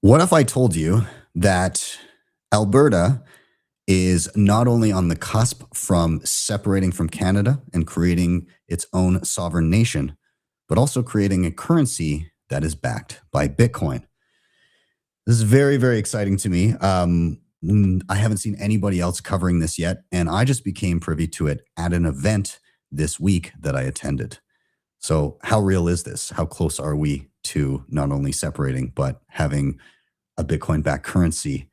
What if I told you that Alberta is not only on the cusp from separating from Canada and creating its own sovereign nation, but also creating a currency that is backed by Bitcoin? This is very, very exciting to me. I haven't seen anybody else covering this yet, and I just became privy to it at an event this week that I attended. So, how real is this? How close are we to not only separating, but having a Bitcoin backed currency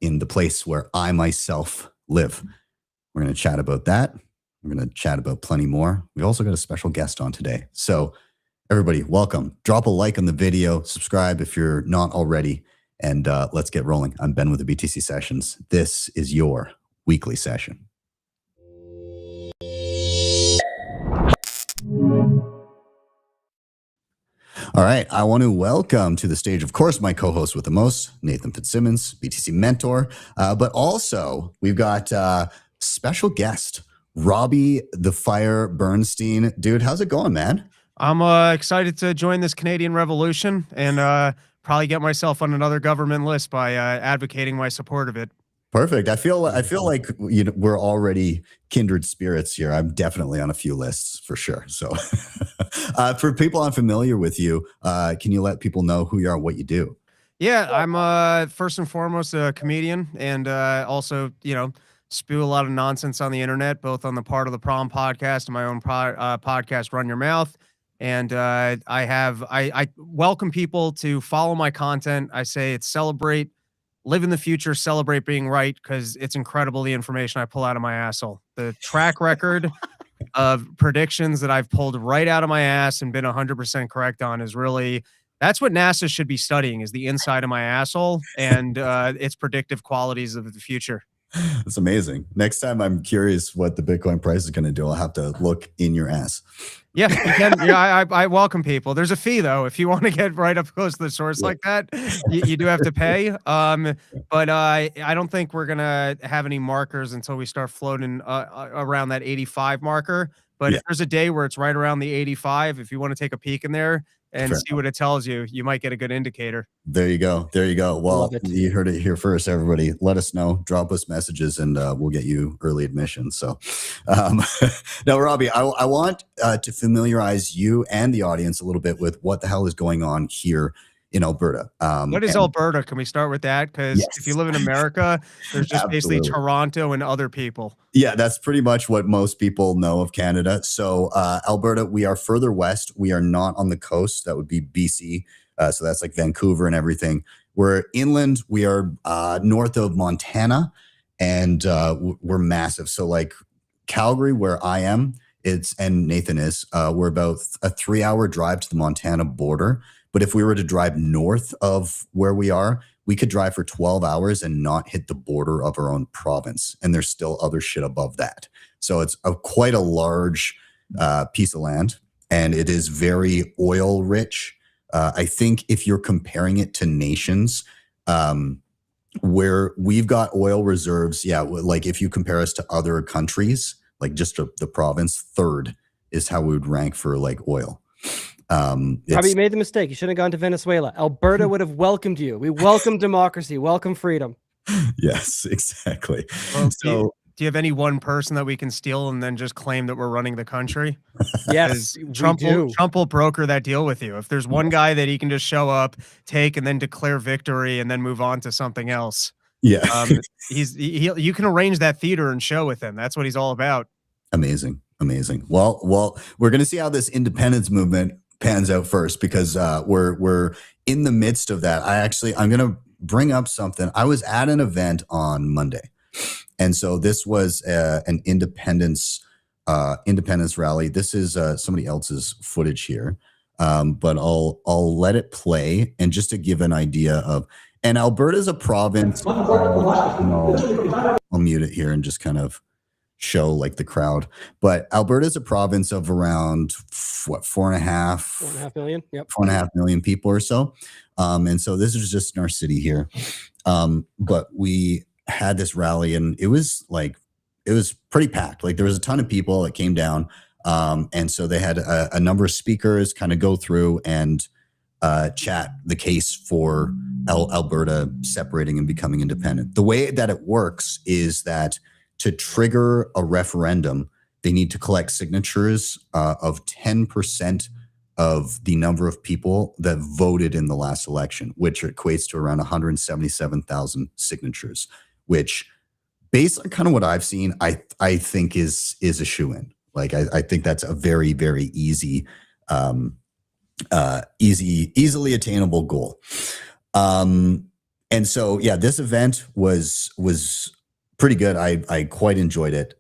in the place where I myself live? We're going to chat about that. We're going to chat about plenty more. We also got a special guest on today. So, everybody, welcome. Drop a like on the video, subscribe if you're not already, and let's get rolling. I'm Ben with the BTC Sessions. This is your weekly session. All right, I want to welcome to the stage, of course, my co-host with the most, Nathan Fitzsimmons, BTC mentor, but also we've got special guest, Robbie the Fire Bernstein. Dude, how's it going, man? I'm excited to join this Canadian revolution and probably get myself on another government list by advocating my support of it. Perfect. I feel like we're already kindred spirits here. I'm definitely on a few lists for sure. So, for people unfamiliar with you, can you let people know who you are and what you do? Yeah, I'm first and foremost a comedian, and also spew a lot of nonsense on the internet, both on the Part of the Problem podcast and my own podcast, Run Your Mouth. And I welcome people to follow my content. I say it's celebrate. Live in the future, celebrate being right, because it's incredible the information I pull out of my asshole. The track record of predictions that I've pulled right out of my ass and been 100% correct on is really, that's what NASA should be studying, is the inside of my asshole and its predictive qualities of the future. That's amazing. Next time I'm curious what the Bitcoin price is going to do, I'll have to look in your ass. Yeah, you can. Yeah, I welcome people. There's a fee though. If you want to get right up close to the source like that, you do have to pay. But I don't think we're gonna have any markers until we start floating around that 85 marker. But if there's a day where it's right around the 85, if you want to take a peek in there and see what it tells you, you might get a good indicator. There you go. There you go. Well, you heard it here first, everybody. Let us know. Drop us messages, and we'll get you early admission. So, now, Robbie, I want to familiarize you and the audience a little bit with what the hell is going on here in Alberta. What is Alberta? Can we start with that? Because if you live in America, there's just basically Toronto and other people. Yeah, that's pretty much what most people know of Canada. So Alberta, we are further west. We are not on the coast. That would be BC. So that's like Vancouver and everything. We're inland. We are north of Montana, and we're massive. So like Calgary, where I am, and Nathan is, we're about a 3-hour drive to the Montana border. But if we were to drive north of where we are, we could drive for 12 hours and not hit the border of our own province. And there's still other shit above that. So it's quite a large piece of land, and it is very oil rich. I think if you're comparing it to nations, where we've got oil reserves, like if you compare us to other countries, like just the province, third is how we would rank for like oil. Probably made the mistake. You should have gone to Venezuela. Alberta would have welcomed you. We welcome democracy, welcome freedom. Yes, exactly. Well, so, do you have any one person that we can steal and then just claim that we're running the country? Yes, Trump will broker that deal with you. If there's one guy that he can just show up, take, and then declare victory and then move on to something else. Yeah. You can arrange that theater and show with him. That's what he's all about. Amazing. Well, we're going to see how this independence movement pans out first, because we're in the midst of that. I'm going to bring up something. I was at an event on Monday, and so this was an independence rally. This is somebody else's footage here, but I'll let it play, and just to give an idea of. And Alberta is a province. I'll mute it here and just kind of show like the crowd. But Alberta is a province of around 4.5 million. Yep. 4.5 million people or so. And so this is just in our city here. But we had this rally, and it was pretty packed. Like there was a ton of people that came down. And so they had a number of speakers kind of go through and chat the case for Alberta separating and becoming independent. The way that it works is that to trigger a referendum, they need to collect signatures of 10% of the number of people that voted in the last election, which equates to around 177,000 signatures, which, based on kind of what I've seen, I think is a shoo-in. Like, I think that's a very, very easily attainable goal. And so, yeah, this event was pretty good. I quite enjoyed it.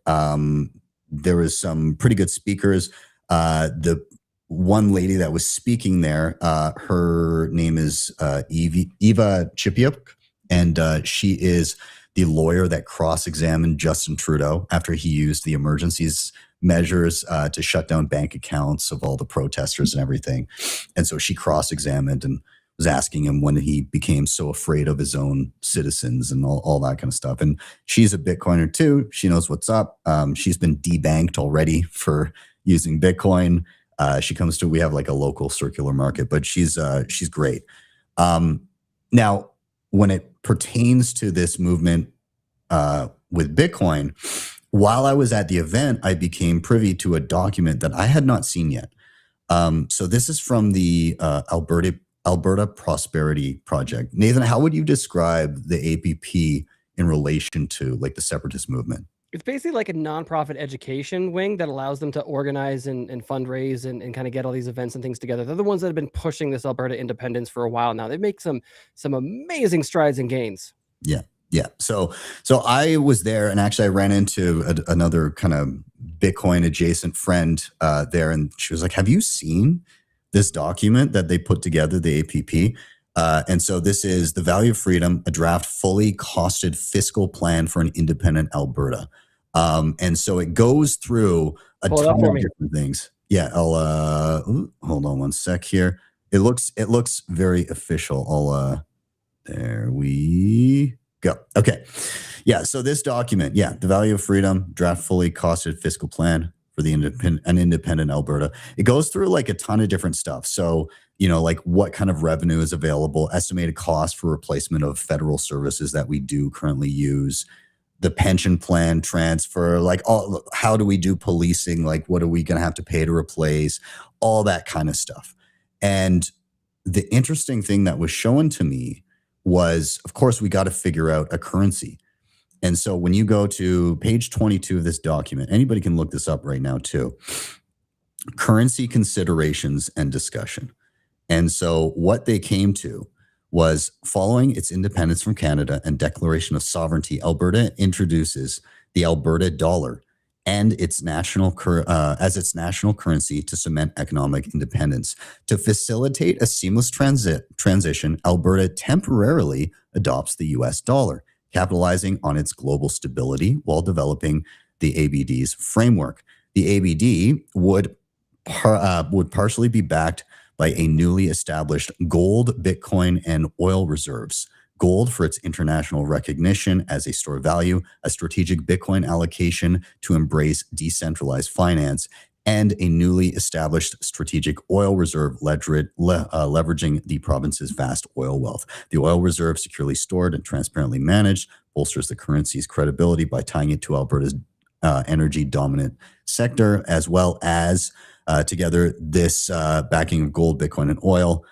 There was some pretty good speakers. The one lady that was speaking there, her name is Eva Chipiuk, and she is the lawyer that cross-examined Justin Trudeau after he used the emergencies measures to shut down bank accounts of all the protesters and everything. And so she cross-examined and was asking him when he became so afraid of his own citizens and all that kind of stuff. And she's a Bitcoiner too. She knows what's up. She's been debanked already for using Bitcoin. She comes to, we have like a local circular market, but she's great. Now, when it pertains to this movement with Bitcoin, while I was at the event, I became privy to a document that I had not seen yet. So this is from the Alberta Prosperity Project. Nathan, how would you describe the APP in relation to like the separatist movement? It's basically like a nonprofit education wing that allows them to organize and fundraise and kind of get all these events and things together. They're the ones that have been pushing this Alberta independence for a while now. They make some amazing strides and gains. Yeah. So I was there, and actually I ran into another kind of Bitcoin adjacent friend there, and she was like, "Have you seen this document that they put together, the APP?" And so this is The Value of Freedom, a draft fully costed fiscal plan for an independent Alberta. And so it goes through a ton of different things. Yeah, I'll hold on one sec here. It looks very official. There we go. Okay. Yeah, so this document, The Value of Freedom, draft fully costed fiscal plan for the independent Alberta. It goes through like a ton of different stuff. So, like what kind of revenue is available, estimated cost for replacement of federal services that we do currently use, the pension plan transfer, like how do we do policing? Like what are we going to have to pay to replace, all that kind of stuff. And the interesting thing that was shown to me was, of course, we got to figure out a currency. And so when you go to page 22 of this document, anybody can look this up right now too, currency considerations and discussion. And so what they came to was, following its independence from Canada and declaration of sovereignty, Alberta introduces the Alberta dollar and its national currency to cement economic independence. To facilitate a seamless transition, Alberta temporarily adopts the US dollar, capitalizing on its global stability while developing the ABD's framework. The ABD would partially be backed by a newly established gold, Bitcoin, and oil reserves. Gold for its international recognition as a store of value, a strategic Bitcoin allocation to embrace decentralized finance, and a newly established strategic oil reserve leveraging the province's vast oil wealth. The oil reserve, securely stored and transparently managed, bolsters the currency's credibility by tying it to Alberta's energy dominant sector, as well as together this backing of gold, Bitcoin, and oil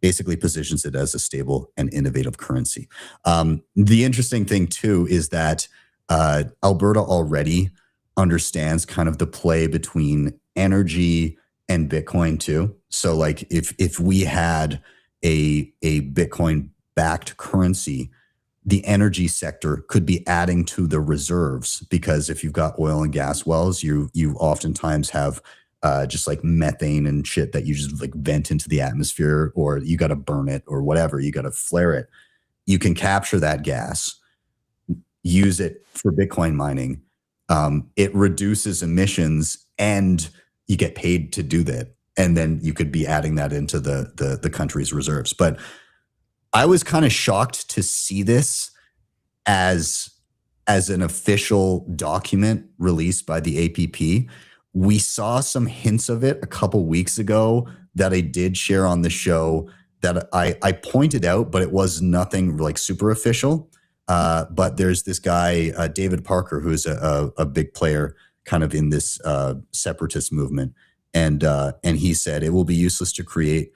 basically positions it as a stable and innovative currency. The interesting thing too is that Alberta already understands kind of the play between energy and Bitcoin too. So like if we had a Bitcoin backed currency, the energy sector could be adding to the reserves, because if you've got oil and gas wells, you oftentimes have just like methane and shit that you just like vent into the atmosphere, or you got to burn it or whatever, you got to flare it. You can capture that gas, use it for Bitcoin mining. It reduces emissions and you get paid to do that. And then you could be adding that into the country's reserves. But I was kind of shocked to see this as an official document released by the APP. We saw some hints of it a couple weeks ago that I did share on the show that I pointed out, but it was nothing like super official. But there's this guy, David Parker, who's a big player kind of in this separatist movement. And he said, it will be useless to create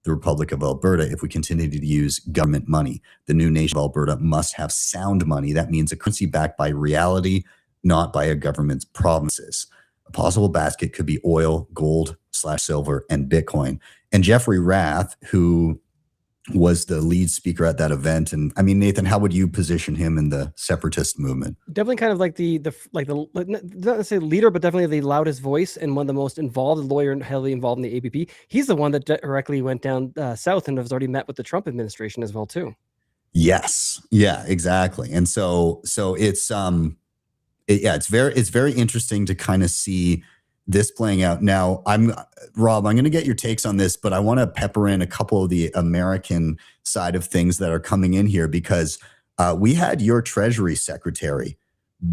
the Republic of Alberta if we continue to use government money. The new nation of Alberta must have sound money. That means a currency backed by reality, not by a government's promises. A possible basket could be oil, gold/silver, and Bitcoin. And Jeffrey Rath, who was the lead speaker at that event. And I mean, Nathan, how would you position him in the separatist movement? Definitely kind of like not necessarily leader, but definitely the loudest voice and one of the most involved, lawyer and heavily involved in the APP. He's the one that directly went down south and has already met with the Trump administration as well too. Yes. Yeah, exactly. And so it's it's very interesting to kind of see this playing out. Now, Rob, I'm going to get your takes on this, but I want to pepper in a couple of the American side of things that are coming in here, because we had your Treasury Secretary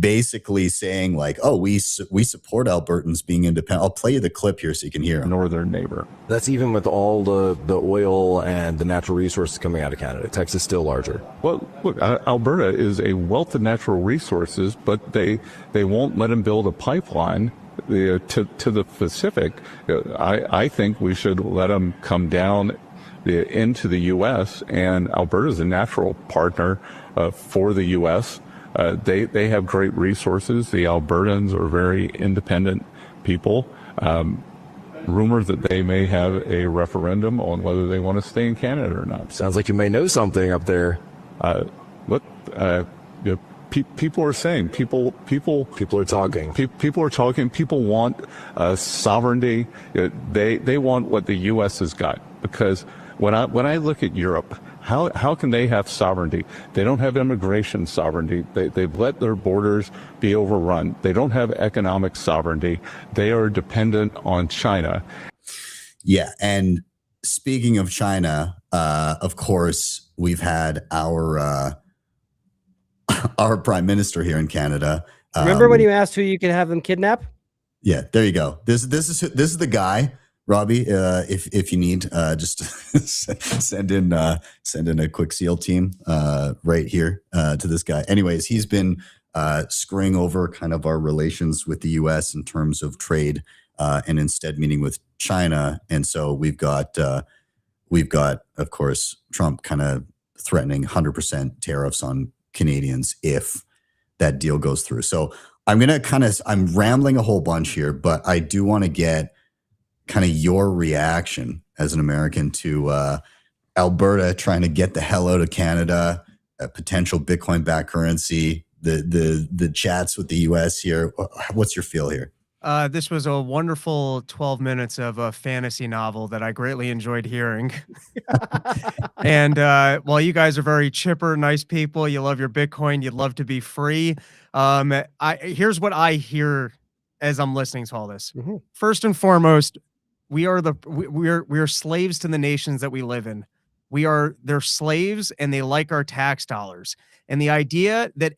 basically saying like, oh, we support Albertans being independent. I'll play you the clip here so you can hear him. Northern neighbor. That's even with all the oil and the natural resources coming out of Canada. Texas is still larger. Well, look, Alberta is a wealth of natural resources, but they won't let them build a pipeline to the Pacific. I think we should let them come down into the U.S., and Alberta is a natural partner for the U.S. They have great resources. The Albertans are very independent people. Rumors that they may have a referendum on whether they want to stay in Canada or not. Sounds like you may know something up there. Look, people are saying, people are talking. People are talking. People want sovereignty. They want what the U.S. has got. Because when I look at Europe, how can they have sovereignty? They don't have immigration sovereignty. They've let their borders be overrun. They don't have economic sovereignty. They are dependent on China. Yeah, and speaking of China, of course, we've had our Prime Minister here in Canada. Remember when you asked who you could have them kidnap? Yeah, there you go. This is the guy, Robbie. If you need, just send in a quick SEAL team right here to this guy. Anyways, he's been screwing over kind of our relations with the U.S. in terms of trade, and instead meeting with China. And so we've got, of course, Trump kind of threatening 100% tariffs on Canadians if that deal goes through. So I'm rambling a whole bunch here, but I do want to get kind of your reaction as an American to Alberta trying to get the hell out of Canada, a potential Bitcoin-backed currency, the chats with the U.S. here. What's your feel here? This was a wonderful 12 minutes of a fantasy novel that I greatly enjoyed hearing. And while you guys are very chipper, nice people, you love your Bitcoin, you'd love to be free. Here's what I hear as I'm listening to all this. Mm-hmm. First and foremost, we are slaves to the nations that we live in. They're slaves and they like our tax dollars. And the idea that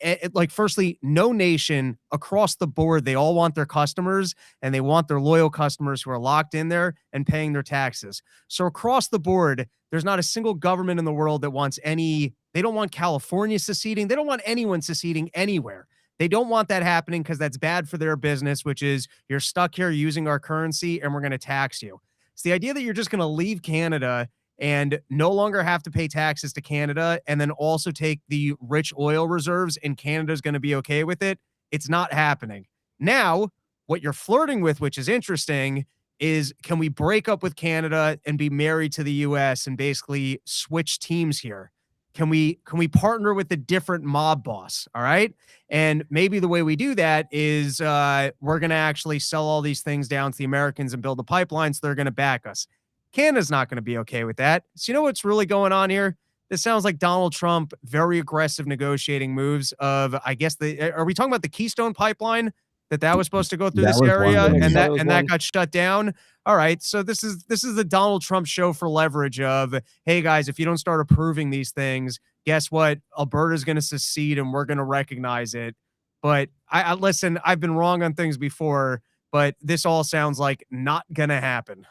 firstly, no nation across the board, they all want their customers and they want their loyal customers who are locked in there and paying their taxes. So across the board, there's not a single government in the world that wants they don't want California seceding. They don't want anyone seceding anywhere. They don't want that happening because that's bad for their business, which is you're stuck here using our currency and we're going to tax you. It's the idea that you're just going to leave Canada and no longer have to pay taxes to Canada and then also take the rich oil reserves and Canada's going to be okay with it. It's not happening. Now, what you're flirting with, which is interesting, is can we break up with Canada and be married to the US and basically switch teams here? Can we partner with a different mob boss? All right. And maybe the way we do that is we're going to actually sell all these things down to the Americans and build a pipeline. So they're going to back us. Canada's not going to be okay with that. So you know what's really going on here? This sounds like Donald Trump, very aggressive negotiating moves of, I guess, are we talking about the Keystone pipeline that was supposed to go through this area and that got shut down? All right. So this is the Donald Trump show for leverage of, hey guys, if you don't start approving these things, guess what? Alberta's going to secede and we're going to recognize it. But I listen, I've been wrong on things before, but this all sounds like not going to happen.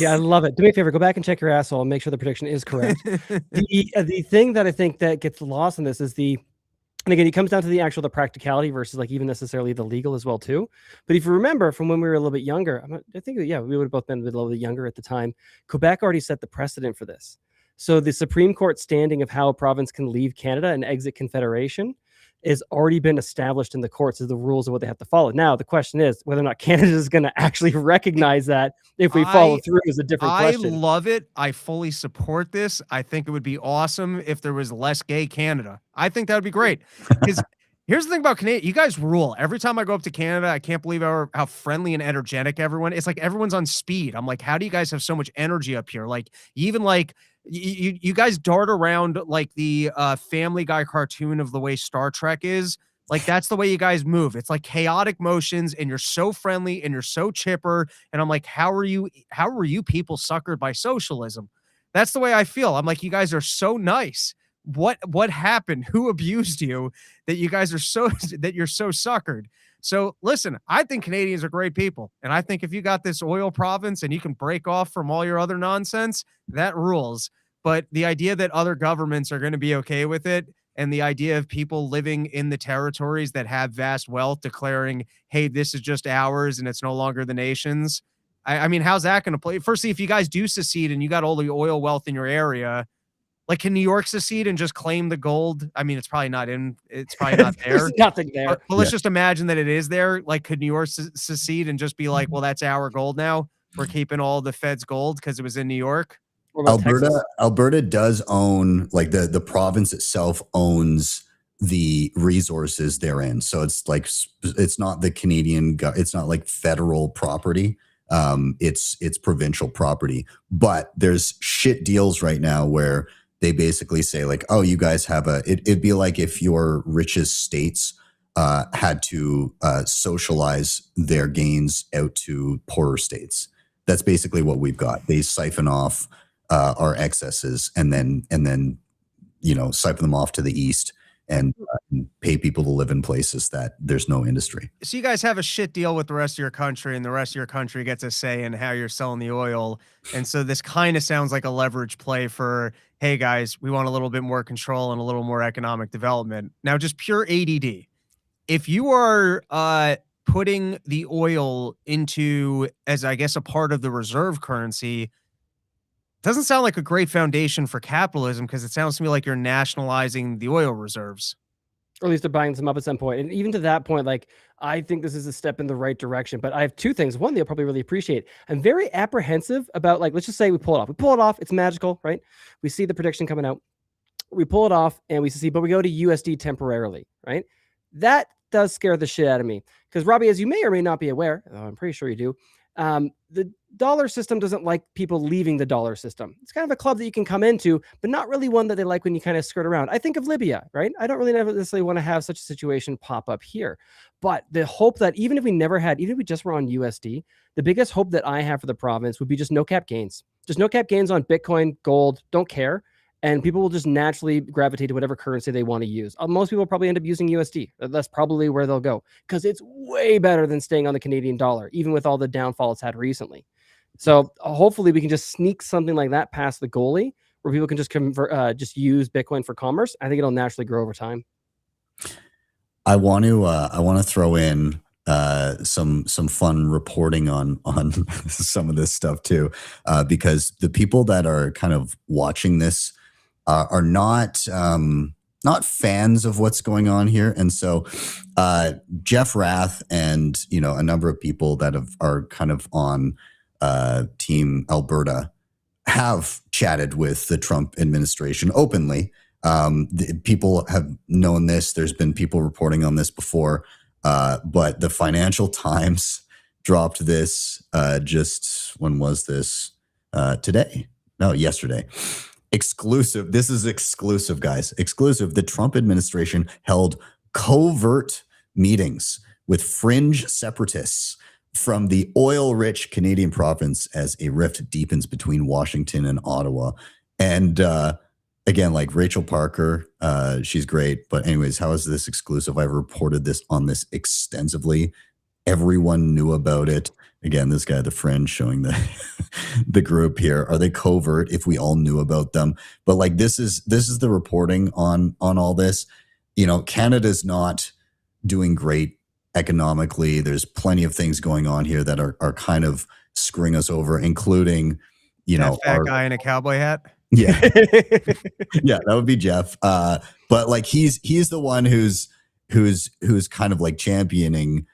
Yeah, I love it. Do me a favor, go back and check your asshole and make sure the prediction is correct. The thing that I think that gets lost in this is and again, it comes down to the practicality versus like even necessarily the legal as well too. But if you remember from when we were a little bit younger, I think we would have both been a little bit younger at the time. Quebec already set the precedent for this. So the Supreme Court standing of how a province can leave Canada and exit Confederation has already been established in the courts as the rules of what they have to follow. Now, the question is whether or not Canada is going to actually recognize that if we follow through is a different question. I love it. I fully support this. I think it would be awesome if there was less gay Canada. I think that would be great. Because here's the thing about Canada. You guys rule. Every time I go up to Canada, I can't believe how friendly and energetic everyone. It's like everyone's on speed. I'm like, how do you guys have so much energy up here? Like, even like you guys dart around like the Family Guy cartoon of the way Star Trek is. Like, that's the way you guys move. It's like chaotic motions, and you're so friendly and you're so chipper. And I'm like, how are you people suckered by socialism? That's the way I feel. I'm like, you guys are so nice. What happened? Who abused you that you guys are that you're so suckered? So listen, I think Canadians are great people. And I think if you got this oil province and you can break off from all your other nonsense, that rules. But the idea that other governments are going to be okay with it, and the idea of people living in the territories that have vast wealth declaring, hey, this is just ours and it's no longer the nation's. I mean, how's that going to play? Firstly, if you guys do secede and you got all the oil wealth in your area, like, can New York secede and just claim the gold? I mean, it's probably not there. There's nothing there. But let's just imagine that it is there. Like, could New York secede and just be like, well, that's our gold now. We're keeping all the Fed's gold because it was in New York. Alberta does own, like, the province itself owns the resources therein. So it's like, it's not the Canadian, it's not like federal property. It's provincial property. But there's shit deals right now where they basically say, like, oh, you guys have it'd be like if your richest states had to socialize their gains out to poorer states. That's basically what we've got. They siphon off our excesses and then siphon them off to the east and pay people to live in places that there's no industry. So you guys have a shit deal with the rest of your country, and the rest of your country gets a say in how you're selling the oil. And so this kind of sounds like a leverage play for, hey guys, we want a little bit more control and a little more economic development. Now, just pure ADD. If you are putting the oil into, as I guess, a part of the reserve currency, doesn't sound like a great foundation for capitalism, because it sounds to me like you're nationalizing the oil reserves. Or at least they're buying them up at some point. And even to that point, like, I think this is a step in the right direction. But I have two things. One, they'll probably really appreciate. I'm very apprehensive about, like, let's just say we pull it off. We pull it off. It's magical, right? We see the prediction coming out. We pull it off and we see, but we go to USD temporarily, right? That does scare the shit out of me. Because, Robbie, as you may or may not be aware, I'm pretty sure you do, the dollar system doesn't like people leaving the dollar system. It's kind of a club that you can come into, but not really one that they like when you kind of skirt around. I think of Libya, right? I don't really necessarily want to have such a situation pop up here. But the hope that even if we just were on USD, the biggest hope that I have for the province would be just no cap gains. Just no cap gains on Bitcoin, gold, don't care. And people will just naturally gravitate to whatever currency they want to use. Most people probably end up using USD. That's probably where they'll go, because it's way better than staying on the Canadian dollar, even with all the downfall it's had recently. So hopefully we can just sneak something like that past the goalie, where people can just convert, just use Bitcoin for commerce. I think it'll naturally grow over time. I want to throw in some fun reporting on some of this stuff too, because the people that are kind of watching this are not fans of what's going on here. And so Jeff Rath and a number of people that are kind of on Team Alberta have chatted with the Trump administration openly. People have known this. There's been people reporting on this before, but the Financial Times dropped this just, when was this? Today? No, yesterday. Exclusive. This is exclusive, guys. Exclusive. The Trump administration held covert meetings with fringe separatists from the oil-rich Canadian province as a rift deepens between Washington and Ottawa. And again, like Rachel Parker, she's great. But anyways, how is this exclusive? I've reported this extensively. Everyone knew about it. Again, this guy at the fringe showing the the group here. Are they covert if we all knew about them? But like this is the reporting on all this. You know, Canada's not doing great economically. There's plenty of things going on here that are kind of screwing us over, including, you know, that fat guy in a cowboy hat. yeah. Yeah, that would be Jeff. But like he's the one who's kind of like championing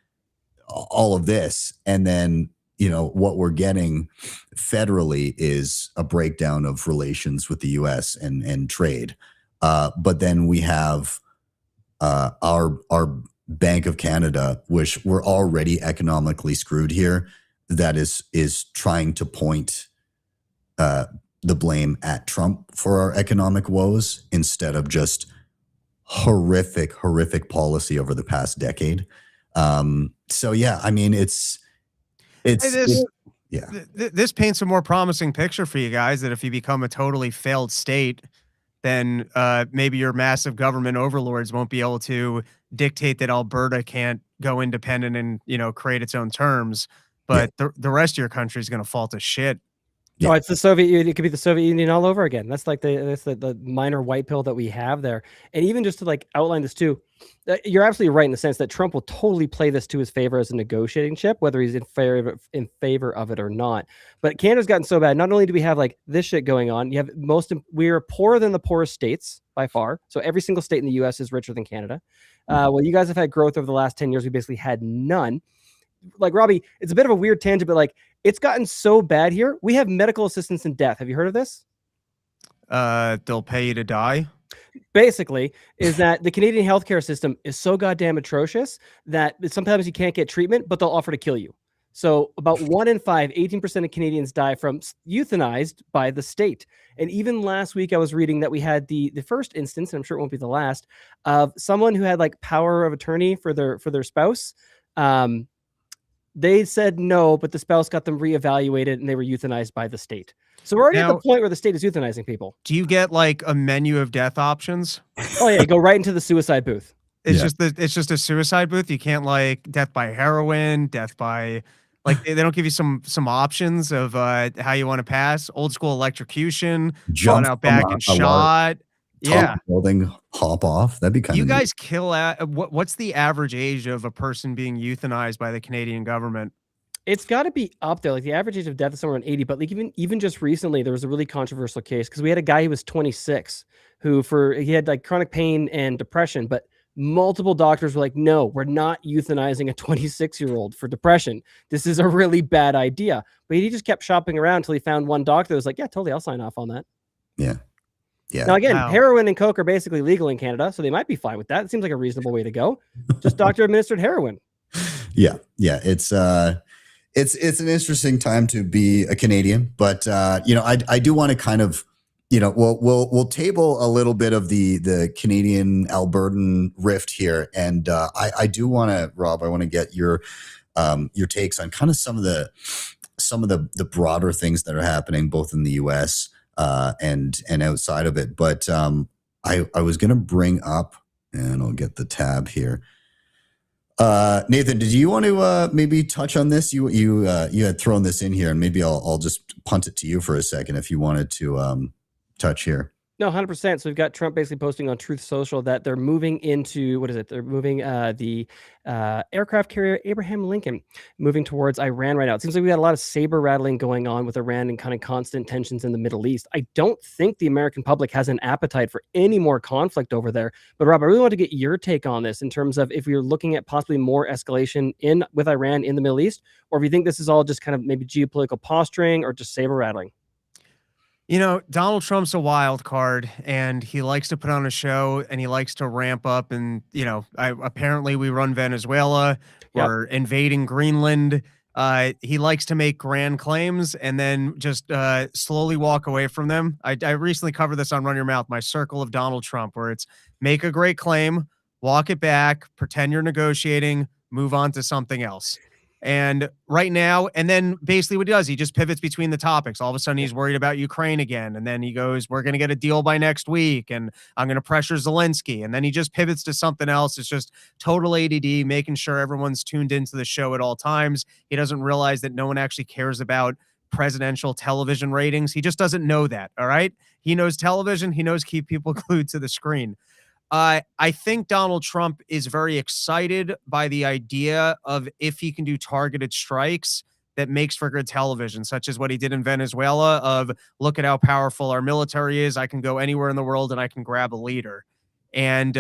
all of this. And then, you know, what we're getting federally is a breakdown of relations with the US and trade. But then we have our Bank of Canada, which we're already economically screwed here, that is trying to point the blame at Trump for our economic woes instead of just horrific policy over the past decade. So yeah, I mean, it's yeah. This paints a more promising picture for you guys, that if you become a totally failed state, then maybe your massive government overlords won't be able to dictate that Alberta can't go independent and, you know, create its own terms. But the rest of your country is going to fall to shit. Yeah. Oh, it's the Soviet Union. It could be the Soviet Union all over again. That's like the minor white pill that we have there. And even just to like outline this too, you're absolutely right in the sense that Trump will totally play this to his favor as a negotiating chip, whether he's in favor of it or not. But Canada's gotten so bad. Not only do we have like this shit going on, you have we're poorer than the poorest states by far. So every single state in the U.S. is richer than Canada. Well, you guys have had growth over the last 10 years. We basically had none. Like Robbie, it's a bit of a weird tangent, but like it's gotten so bad here. We have medical assistance in death. Have you heard of this? They'll pay you to die. Basically, is that the Canadian healthcare system is so goddamn atrocious that sometimes you can't get treatment, but they'll offer to kill you. So about 1 in 5, 18% of Canadians die from euthanized by the state. And even last week, I was reading that we had the first instance, and I'm sure it won't be the last, of someone who had like power of attorney for their spouse. They said no, but the spouse got them reevaluated and they were euthanized by the state. So we're already at the point where the state is euthanizing people. Do you get like a menu of death options? Oh yeah, you go right into the suicide booth. It's just a suicide booth. You can't like death by heroin, death by like they don't give you some options of how you want to pass. Old school electrocution, Jump out back and shot. Yeah, building, hop off. That'd be kind of. You guys kill at what's the average age of a person being euthanized by the Canadian government? It's got to be up there. Like the average age of death is somewhere around 80. But like even just recently, there was a really controversial case because we had a guy who was 26 who he had like chronic pain and depression, but multiple doctors were like, no, we're not euthanizing a 26-year-old for depression. This is a really bad idea. But he just kept shopping around until he found one doctor that was like, yeah, totally, I'll sign off on that. Yeah. Yeah. Now again, heroin and coke are basically legal in Canada, so they might be fine with that. It seems like a reasonable way to go. Just doctor administered heroin. Yeah. Yeah. It's an interesting time to be a Canadian, but you know, I do want to kind of, you know, we'll table a little bit of the Canadian Albertan rift here, and I do want to, Rob, I want to get your takes on kind of some of the broader things that are happening both in the U.S. And outside of it. But I was going to bring up, and I'll get the tab here. Nathan, did you want to maybe touch on this? You had thrown this in here, and maybe I'll just punt it to you for a second if you wanted to touch here. No, 100%. So we've got Trump basically posting on Truth Social that they're moving into, what is it? They're moving the aircraft carrier Abraham Lincoln, moving towards Iran right now. It seems like we got a lot of saber rattling going on with Iran and kind of constant tensions in the Middle East. I don't think the American public has an appetite for any more conflict over there. But Rob, I really want to get your take on this in terms of if we're looking at possibly more escalation with Iran in the Middle East, or if you think this is all just kind of maybe geopolitical posturing or just saber rattling. You know, Donald Trump's a wild card, and he likes to put on a show, and he likes to ramp up. And, you know, apparently we run Venezuela. We're invading Greenland. He likes to make grand claims and then just slowly walk away from them. I recently covered this on Run Your Mouth, my circle of Donald Trump, where it's make a great claim, walk it back, pretend you're negotiating, move on to something else. And right now, and then basically what he does, he just pivots between the topics. All of a sudden, he's worried about Ukraine again. And then he goes, we're going to get a deal by next week. And I'm going to pressure Zelensky. And then he just pivots to something else. It's just total ADD, making sure everyone's tuned into the show at all times. He doesn't realize that no one actually cares about presidential television ratings. He just doesn't know that. All right. He knows television. He knows keep people glued to the screen. I think Donald Trump is very excited by the idea of if he can do targeted strikes that makes for good television, such as what he did in Venezuela of look at how powerful our military is. I can go anywhere in the world and I can grab a leader. And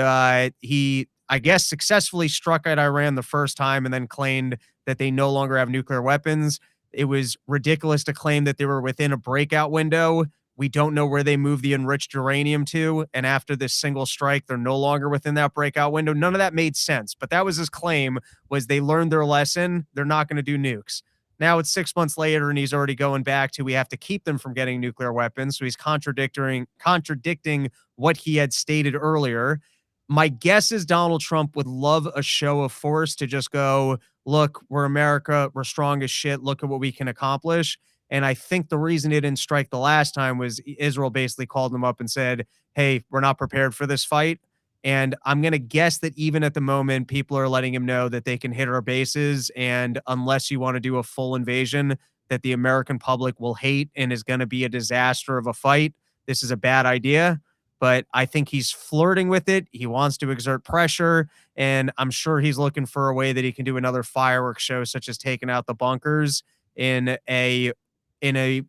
he, I guess, successfully struck at Iran the first time and then claimed that they no longer have nuclear weapons. It was ridiculous to claim that they were within a breakout window. We don't know where they moved the enriched uranium to. And after this single strike, they're no longer within that breakout window. None of that made sense. But that was his claim, was they learned their lesson. They're not going to do nukes. Now it's 6 months later, and he's already going back to we have to keep them from getting nuclear weapons. So he's contradicting what he had stated earlier. My guess is Donald Trump would love a show of force to just go, look, we're America. We're strong as shit. Look at what we can accomplish. And I think the reason it didn't strike the last time was Israel basically called them up and said, hey, we're not prepared for this fight. And I'm going to guess that even at the moment, people are letting him know that they can hit our bases. And unless you want to do a full invasion that the American public will hate and is going to be a disaster of a fight, this is a bad idea. But I think he's flirting with it. He wants to exert pressure. And I'm sure he's looking for a way that he can do another fireworks show, such as taking out the bunkers in a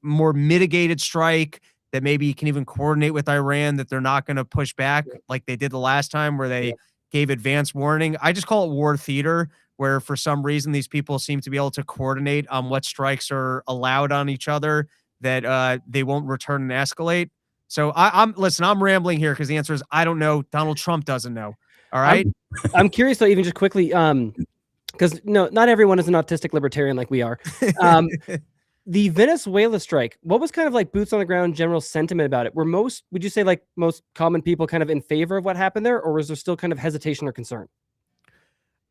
more mitigated strike that maybe you can even coordinate with Iran, that they're not going to push back like they did the last time where they gave advance warning. I just call it war theater, where for some reason these people seem to be able to coordinate on what strikes are allowed on each other, that they won't return and escalate. So I'm rambling here because the answer is I don't know. Donald Trump doesn't know. All right. I'm curious though, even just quickly, because not everyone is an autistic libertarian like we are. The Venezuela strike, what was kind of like boots on the ground general sentiment about it? Would you say like most common people kind of in favor of what happened there, or was there still kind of hesitation or concern?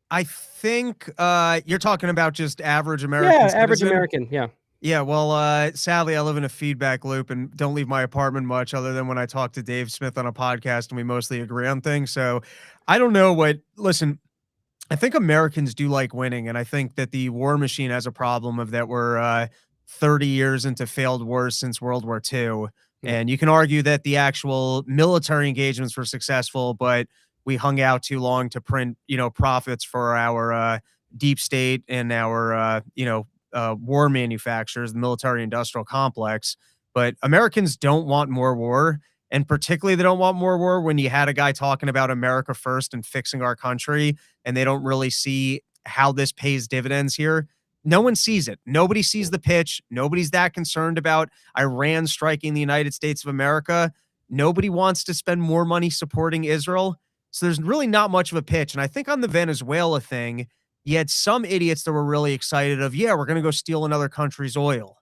I think you're talking about just average American. Yeah, average American. Yeah. Yeah, well, sadly, I live in a feedback loop and don't leave my apartment much other than when I talk to Dave Smith on a podcast and we mostly agree on things. So I don't know listen, I think Americans do like winning. And I think that the war machine has a problem of that we're 30 years into failed wars since World War II. And you can argue that the actual military engagements were successful, but we hung out too long to print, profits for our deep state and our, war manufacturers, the military industrial complex. But Americans don't want more war. And particularly they don't want more war when you had a guy talking about America first and fixing our country, and they don't really see how this pays dividends here. No one sees it. Nobody sees the pitch. Nobody's that concerned about Iran striking the United States of America. Nobody wants to spend more money supporting Israel. So there's really not much of a pitch. And I think on the Venezuela thing, you had some idiots that were really excited of, yeah, we're going to go steal another country's oil.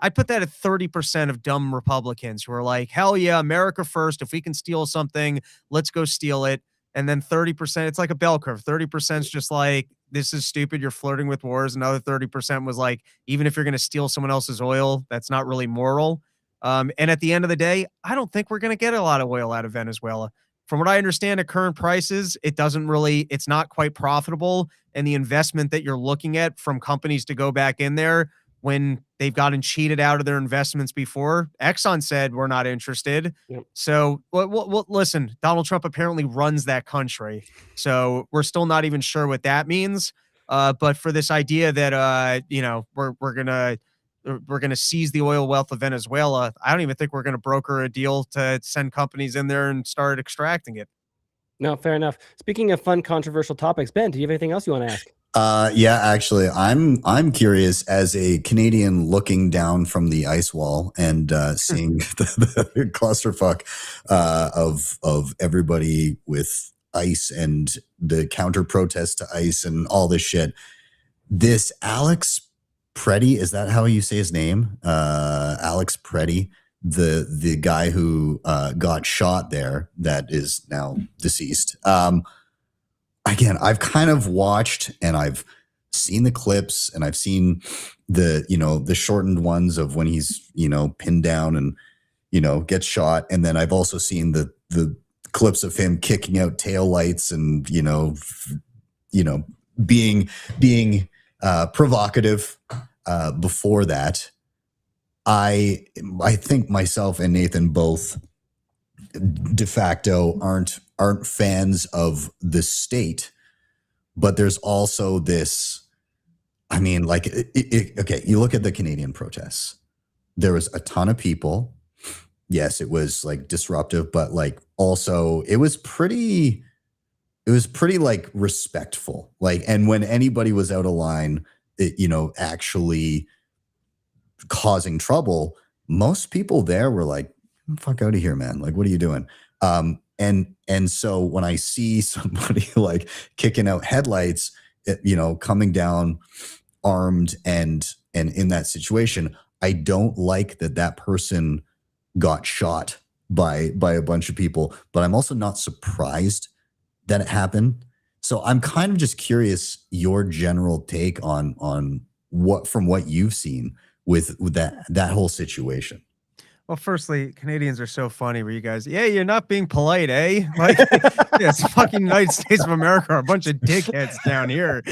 I'd put that at 30% of dumb Republicans who are like, hell yeah, America first. If we can steal something, let's go steal it. And then 30%, it's like a bell curve. 30% is just like, this is stupid. You're flirting with wars. Another 30% was like, even if you're going to steal someone else's oil, that's not really moral. And at the end of the day, I don't think we're going to get a lot of oil out of Venezuela. From what I understand at current prices, it's not quite profitable. And the investment that you're looking at from companies to go back in there when they've gotten cheated out of their investments before. Exxon said, we're not interested. Yep. So listen, Donald Trump apparently runs that country. So we're still not even sure what that means. But for this idea that, we're going to seize the oil wealth of Venezuela, I don't even think we're going to broker a deal to send companies in there and start extracting it. No, fair enough. Speaking of fun, controversial topics, Ben, do you have anything else you want to ask? Yeah, actually, I'm curious as a Canadian looking down from the ice wall and seeing the clusterfuck of everybody with ice and the counter protest to ice and all this shit. This Alex Preddy, is that how you say his name? Alex Preddy, the guy who got shot there that is now deceased. Again, I've kind of watched and I've seen the clips and I've seen the shortened ones of when he's, pinned down and, gets shot. And then I've also seen the clips of him kicking out taillights and, being provocative before that. I think myself and Nathan both de facto aren't fans of the state, but there's also this, I mean, like, okay, you look at the Canadian protests. There was a ton of people. Yes, it was like disruptive, but like also it was pretty like respectful. Like, and when anybody was out of line, actually causing trouble, most people there were like, fuck out of here, man. Like, what are you doing? And so when I see somebody like kicking out headlights, coming down armed and in that situation, I don't like that person got shot by a bunch of people, but I'm also not surprised that it happened. So I'm kind of just curious your general take on what you've seen with that whole situation. Well, firstly, Canadians are so funny where you guys, yeah, you're not being polite, eh? Like, yeah, it's fucking United States of America are a bunch of dickheads down here.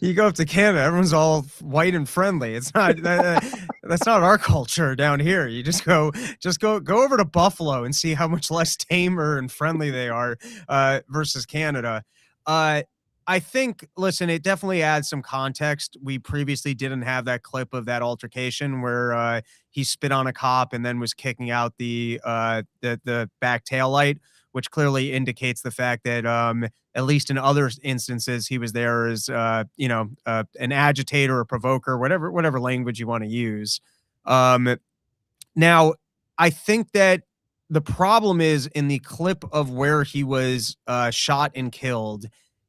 You go up to Canada, everyone's all white and friendly. It's not, that's not our culture down here. You just go over to Buffalo and see how much less tamer and friendly they are versus Canada. I think, listen, it definitely adds some context. We previously didn't have that clip of that altercation where he spit on a cop and then was kicking out the back tail light, which clearly indicates the fact that at least in other instances he was there as an agitator or provoker, whatever language you want to use. Now, I think that the problem is in the clip of where he was shot and killed.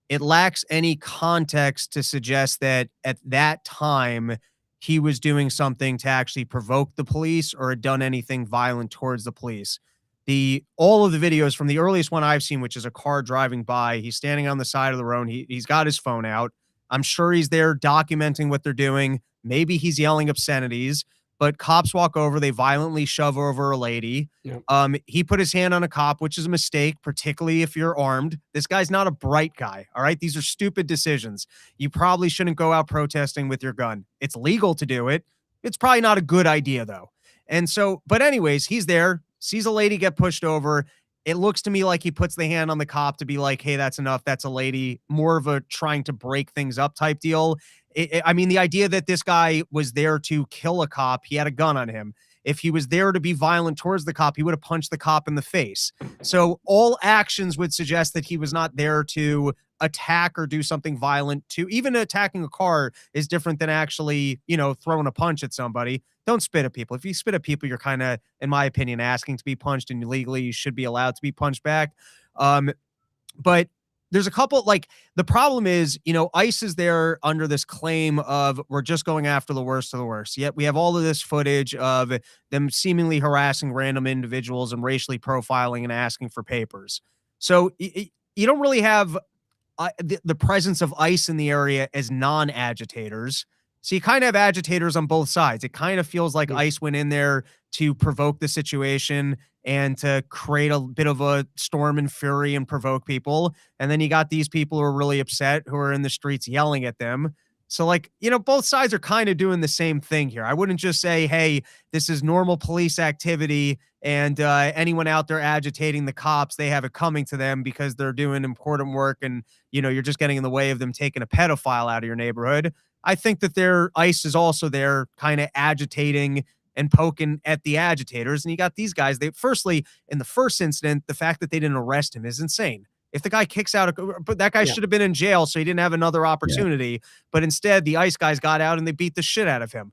It lacks any context to suggest that at that time he was doing something to actually provoke the police or had done anything violent towards the police. All of the videos from the earliest one I've seen, which is a car driving by, he's standing on the side of the road. He's got his phone out. I'm sure he's there documenting what they're doing. Maybe he's yelling obscenities, but cops walk over. They violently shove over a lady. Yep. He put his hand on a cop, which is a mistake, particularly if you're armed. This guy's not a bright guy. All right. These are stupid decisions. You probably shouldn't go out protesting with your gun. It's legal to do it. It's probably not a good idea though. And so, but anyways, he's there, sees a lady get pushed over. It looks to me like he puts the hand on the cop to be like, hey, that's enough. That's a lady. More of a trying to break things up type deal. I mean, the idea that this guy was there to kill a cop, he had a gun on him. If he was there to be violent towards the cop, he would have punched the cop in the face. So all actions would suggest that he was not there to attack or do something violent. To even attacking a car is different than actually, throwing a punch at somebody. Don't spit at people. If you spit at people, you're kind of, in my opinion, asking to be punched, and legally you should be allowed to be punched back. But there's a couple, like, the problem is, ICE is there under this claim of we're just going after the worst of the worst. Yet we have all of this footage of them seemingly harassing random individuals and racially profiling and asking for papers. So you don't really have the presence of ICE in the area as non-agitators. So you kind of have agitators on both sides. It kind of feels like ICE went in there to provoke the situation and to create a bit of a storm and fury and provoke people. And then you got these people who are really upset, who are in the streets yelling at them. So, like, both sides are kind of doing the same thing here. I wouldn't just say, hey, this is normal police activity and anyone out there agitating the cops, they have it coming to them because they're doing important work and, you're just getting in the way of them taking a pedophile out of your neighborhood. I think that ICE is also there kind of agitating and poking at the agitators. And you got these guys, firstly, in the first incident, the fact that they didn't arrest him is insane. If the guy kicks out, but that guy should have been in jail, so he didn't have another opportunity. Yeah. But instead, the ICE guys got out and they beat the shit out of him.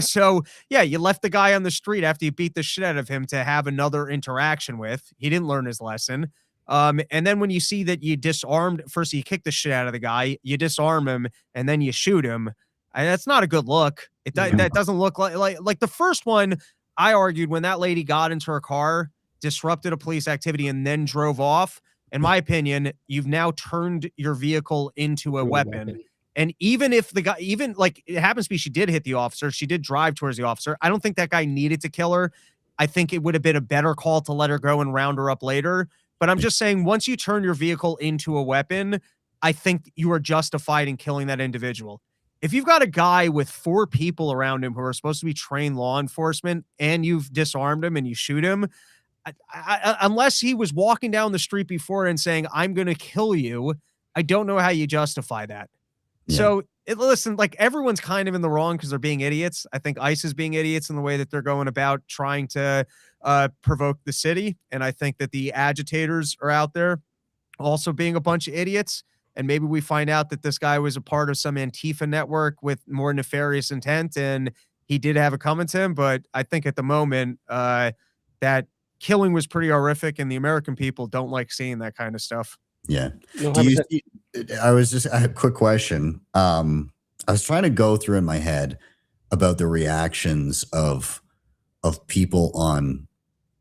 So, yeah, you left the guy on the street after you beat the shit out of him to have another interaction with. He didn't learn his lesson. And then when you see that you disarmed, first you kick the shit out of the guy, you disarm him, and then you shoot him. That's not a good look. That doesn't look like the first one. I argued when that lady got into her car, disrupted a police activity, and then drove off. In my opinion, you've now turned your vehicle into a weapon. And even if the guy, even like it happens to be she did hit the officer, she did drive towards the officer. I don't think that guy needed to kill her. I think it would have been a better call to let her go and round her up later. But I'm just saying, once you turn your vehicle into a weapon, I think you are justified in killing that individual. If you've got a guy with 4 people around him who are supposed to be trained law enforcement and you've disarmed him and you shoot him, unless he was walking down the street before and saying, I'm going to kill you, I don't know how you justify that. Yeah. So listen, like everyone's kind of in the wrong because they're being idiots. I think ICE is being idiots in the way that they're going about trying to provoke the city. And I think that the agitators are out there also being a bunch of idiots. And maybe we find out that this guy was a part of some Antifa network with more nefarious intent and he did have it coming to him. But I think at the moment that killing was pretty horrific and the American people don't like seeing that kind of stuff. Yeah. No, Do you 100%. I had a quick question. I was trying to go through in my head about the reactions of people on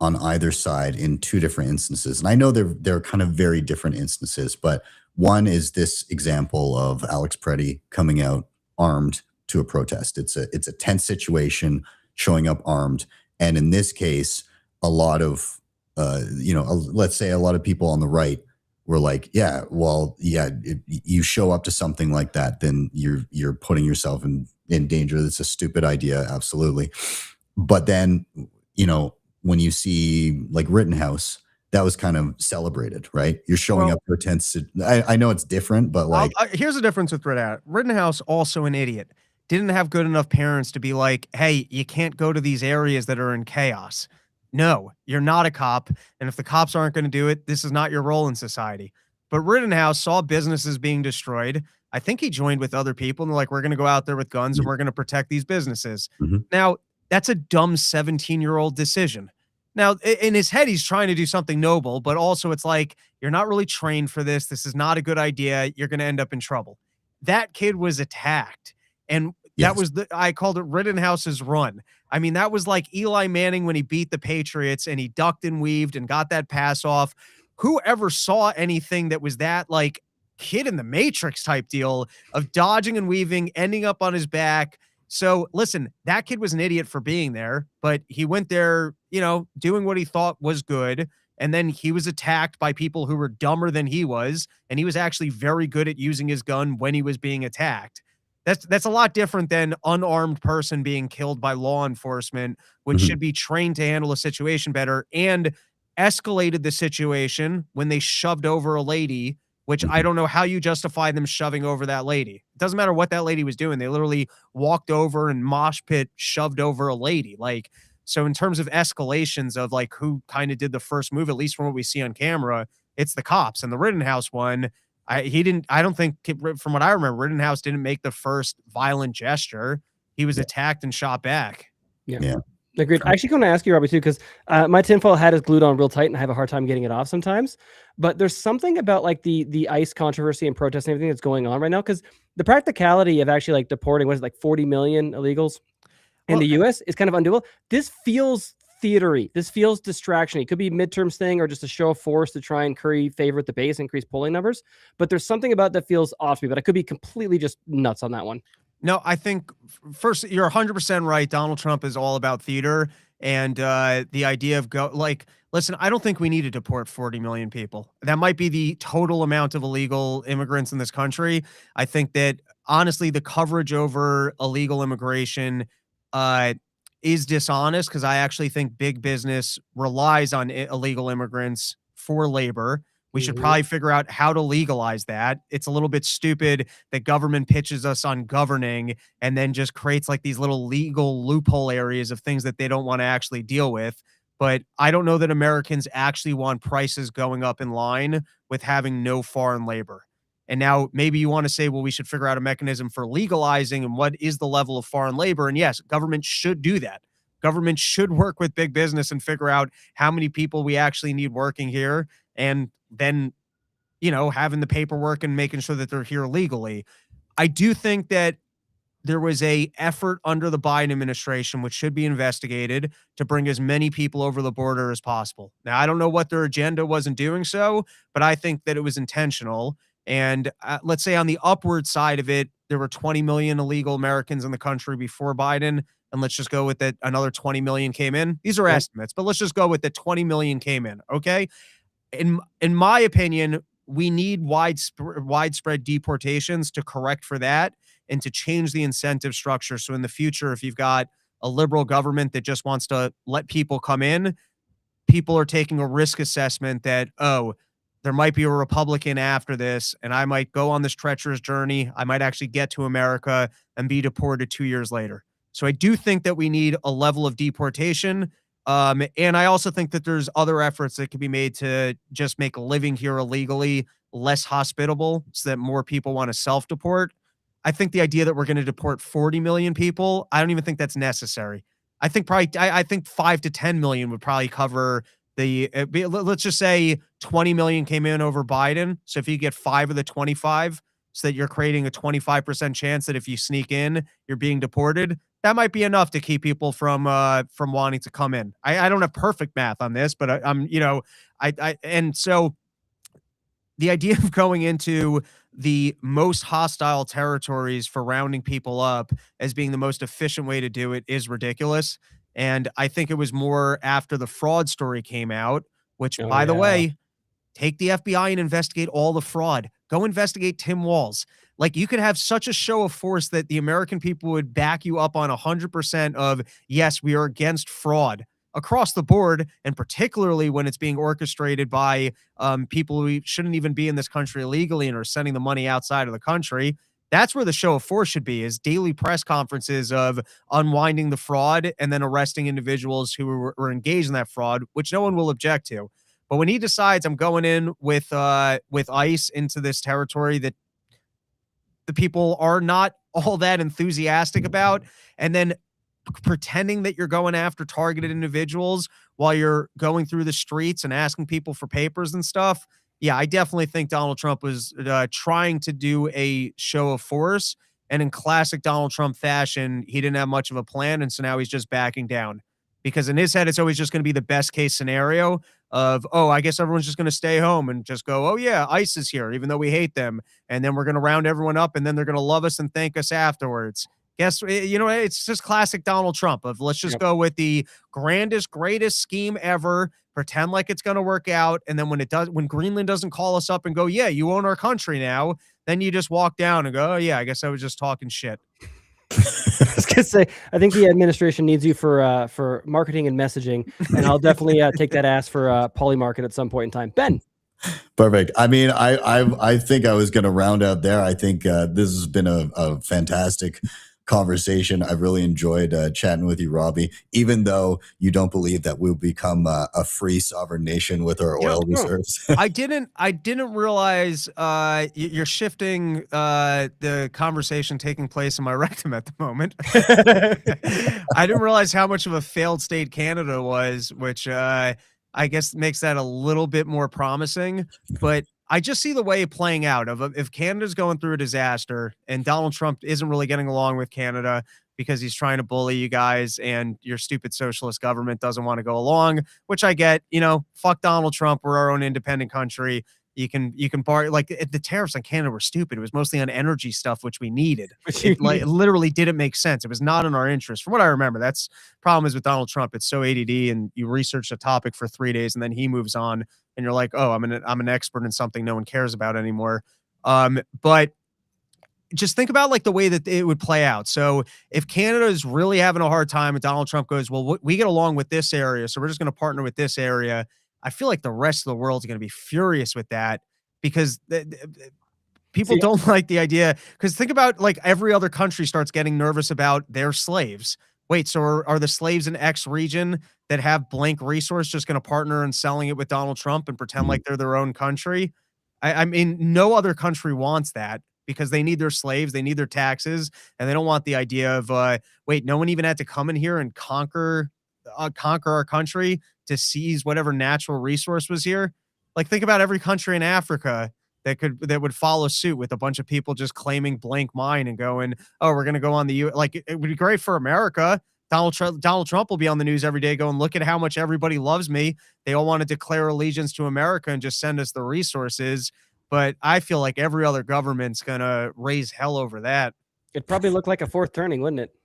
either side in 2 different instances. And I know they're kind of very different instances, but one is this example of Alex Preddy coming out armed to a protest. It's a tense situation, showing up armed. And in this case, a lot of let's say a lot of people on the right were like, yeah, well, yeah, if you show up to something like that, then you're putting yourself in danger. It's a stupid idea, absolutely. But then, when you see like Rittenhouse, that was kind of celebrated, right? You're showing up to a tense. I know it's different, but like, here's the difference with Rittenhouse. Also an idiot. Didn't have good enough parents to be like, hey, you can't go to these areas that are in chaos. No, you're not a cop. And if the cops aren't going to do it, this is not your role in society. But Rittenhouse saw businesses being destroyed. I think he joined with other people and they're like, we're going to go out there with guns and we're going to protect these businesses. Mhm. Now, that's a dumb 17-year-old decision. Now, in his head, he's trying to do something noble, but also it's like, you're not really trained for this. This is not a good idea. You're going to end up in trouble. That kid was attacked. And that Yes. was I called it Rittenhouse's run. I mean, that was like Eli Manning when he beat the Patriots and he ducked and weaved and got that pass off. Whoever saw anything that was that like kid in the Matrix type deal of dodging and weaving, ending up on his back. So listen, that kid was an idiot for being there, but he went there, doing what he thought was good. And then he was attacked by people who were dumber than he was. And he was actually very good at using his gun when he was being attacked. That's a lot different than unarmed person being killed by law enforcement, which Mhm. should be trained to handle a situation better and escalated the situation when they shoved over a lady, which I don't know how you justify them shoving over that lady. It doesn't matter what that lady was doing. They literally walked over and mosh pit shoved over a lady. Like, so in terms of escalations of like who kind of did the first move, at least from what we see on camera, it's the cops. And the Rittenhouse one, I don't think, from what I remember, Rittenhouse didn't make the first violent gesture. He was attacked and shot back. Yeah. Agreed. I actually going to ask you, Robbie, too, because my tinfoil hat is glued on real tight and I have a hard time getting it off sometimes. But there's something about like the ICE controversy and protests and everything that's going on right now, because the practicality of actually like deporting, what is it, like 40 million illegals in the US is kind of undoable. This feels theatery. This feels distraction. It could be midterms thing or just a show of force to try and curry favor at the base, increase polling numbers. But there's something about that feels off to me, but I could be completely just nuts on that one. No, I think first, you're 100% right. Donald Trump is all about theater and the idea of listen, I don't think we need to deport 40 million people. That might be the total amount of illegal immigrants in this country. I think that honestly, the coverage over illegal immigration is dishonest because I actually think big business relies on illegal immigrants for labor. We should probably figure out how to legalize that. It's a little bit stupid that government pitches us on governing and then just creates like these little legal loophole areas of things that they don't want to actually deal with. But I don't know that Americans actually want prices going up in line with having no foreign labor. And now maybe you want to say, well, we should figure out a mechanism for legalizing and what is the level of foreign labor. And yes, government should do that. Government should work with big business and figure out how many people we actually need working here. And then, having the paperwork and making sure that they're here legally. I do think that there was a effort under the Biden administration, which should be investigated, to bring as many people over the border as possible. Now, I don't know what their agenda was in doing so, but I think that it was intentional. And let's say on the upward side of it, there were 20 million illegal Americans in the country before Biden. And let's just go with that another 20 million came in. These are estimates, but let's just go with the 20 million came in. Okay. In my opinion, we need widespread deportations to correct for that and to change the incentive structure. So in the future, if you've got a liberal government that just wants to let people come in, people are taking a risk assessment that, oh, there might be a Republican after this, and I might go on this treacherous journey. I might actually get to America and be deported 2 years later. So I do think that we need a level of deportation. And I also think that there's other efforts that can be made to just make living here illegally less hospitable so that more people want to self-deport. I think the idea that we're going to deport 40 million people, I don't even think that's necessary. I think I think 5 to 10 million would probably cover let's just say 20 million came in over Biden. So if you get 5 of the 25, so that you're creating a 25% chance that if you sneak in, you're being deported, that might be enough to keep people from wanting to come in. I don't have perfect math on this, but and so the idea of going into the most hostile territories for rounding people up as being the most efficient way to do it is ridiculous. And I think it was more after the fraud story came out, which, by the way, take the FBI and investigate all the fraud. Go investigate Tim Walz. Like, you could have such a show of force that the American people would back you up on 100% of, yes, we are against fraud across the board, and particularly when it's being orchestrated by people who shouldn't even be in this country illegally and are sending the money outside of the country. That's where the show of force should be, is daily press conferences of unwinding the fraud and then arresting individuals who were engaged in that fraud, which no one will object to. But when he decides I'm going in with ICE into this territory that the people are not all that enthusiastic about, and then pretending that you're going after targeted individuals while you're going through the streets and asking people for papers and stuff. Yeah, I definitely think Donald Trump was trying to do a show of force. And in classic Donald Trump fashion, he didn't have much of a plan. And so now he's just backing down, because in his head, it's always just going to be the best case scenario of, oh, I guess everyone's just going to stay home and just go, oh, yeah, ICE is here, even though we hate them. And then we're going to round everyone up, and then they're going to love us and thank us afterwards. Guess, it's just classic Donald Trump of, let's just go with the grandest, greatest scheme ever, pretend like it's going to work out. And then when Greenland doesn't call us up and go, yeah, you own our country now, then you just walk down and go, oh, yeah, I guess I was just talking shit. I was gonna say, I think the administration needs you for marketing and messaging, and I'll definitely take that ask for Polymarket at some point in time. Ben. Perfect. I mean, I think I was going to round out there. I think this has been a fantastic conversation. I've really enjoyed chatting with you, Robbie, even though you don't believe that we'll become a free sovereign nation with our oil reserves. I didn't realize you're shifting the conversation taking place in my rectum at the moment. I didn't realize how much of a failed state Canada was, which I guess makes that a little bit more promising. But I just see the way playing out of, if Canada's going through a disaster and Donald Trump isn't really getting along with Canada because he's trying to bully you guys, and your stupid socialist government doesn't want to go along, which I get, fuck Donald Trump. We're our own independent country. You can borrow, like, the tariffs on Canada were stupid. It was mostly on energy stuff, which we needed. It literally didn't make sense. It was not in our interest. From what I remember, that's problem is with Donald Trump. It's so ADD, and you research a topic for 3 days and then he moves on, and you're like, oh, I'm an expert in something no one cares about anymore. But just think about like the way that it would play out. So if Canada is really having a hard time and Donald Trump goes, well, we get along with this area, so we're just going to partner with this area, I feel like the rest of the world's going to be furious with that, because people don't like the idea. Because think about, like, every other country starts getting nervous about their slaves. Wait, so are the slaves in X region that have blank resource just going to partner in selling it with Donald Trump and pretend like they're their own country? I mean, no other country wants that, because they need their slaves, they need their taxes, and they don't want the idea of, wait, no one even had to come in here and conquer our country to seize whatever natural resource was here. Like, think about every country in Africa that would follow suit with a bunch of people just claiming blank mine and going, oh, we're going to go on the like, it would be great for America. Donald Trump will be on the news every day going, look at how much everybody loves me. They all want to declare allegiance to America and just send us the resources. but I feel like every other government's going to raise hell over that. It'd probably look like a fourth turning, wouldn't it?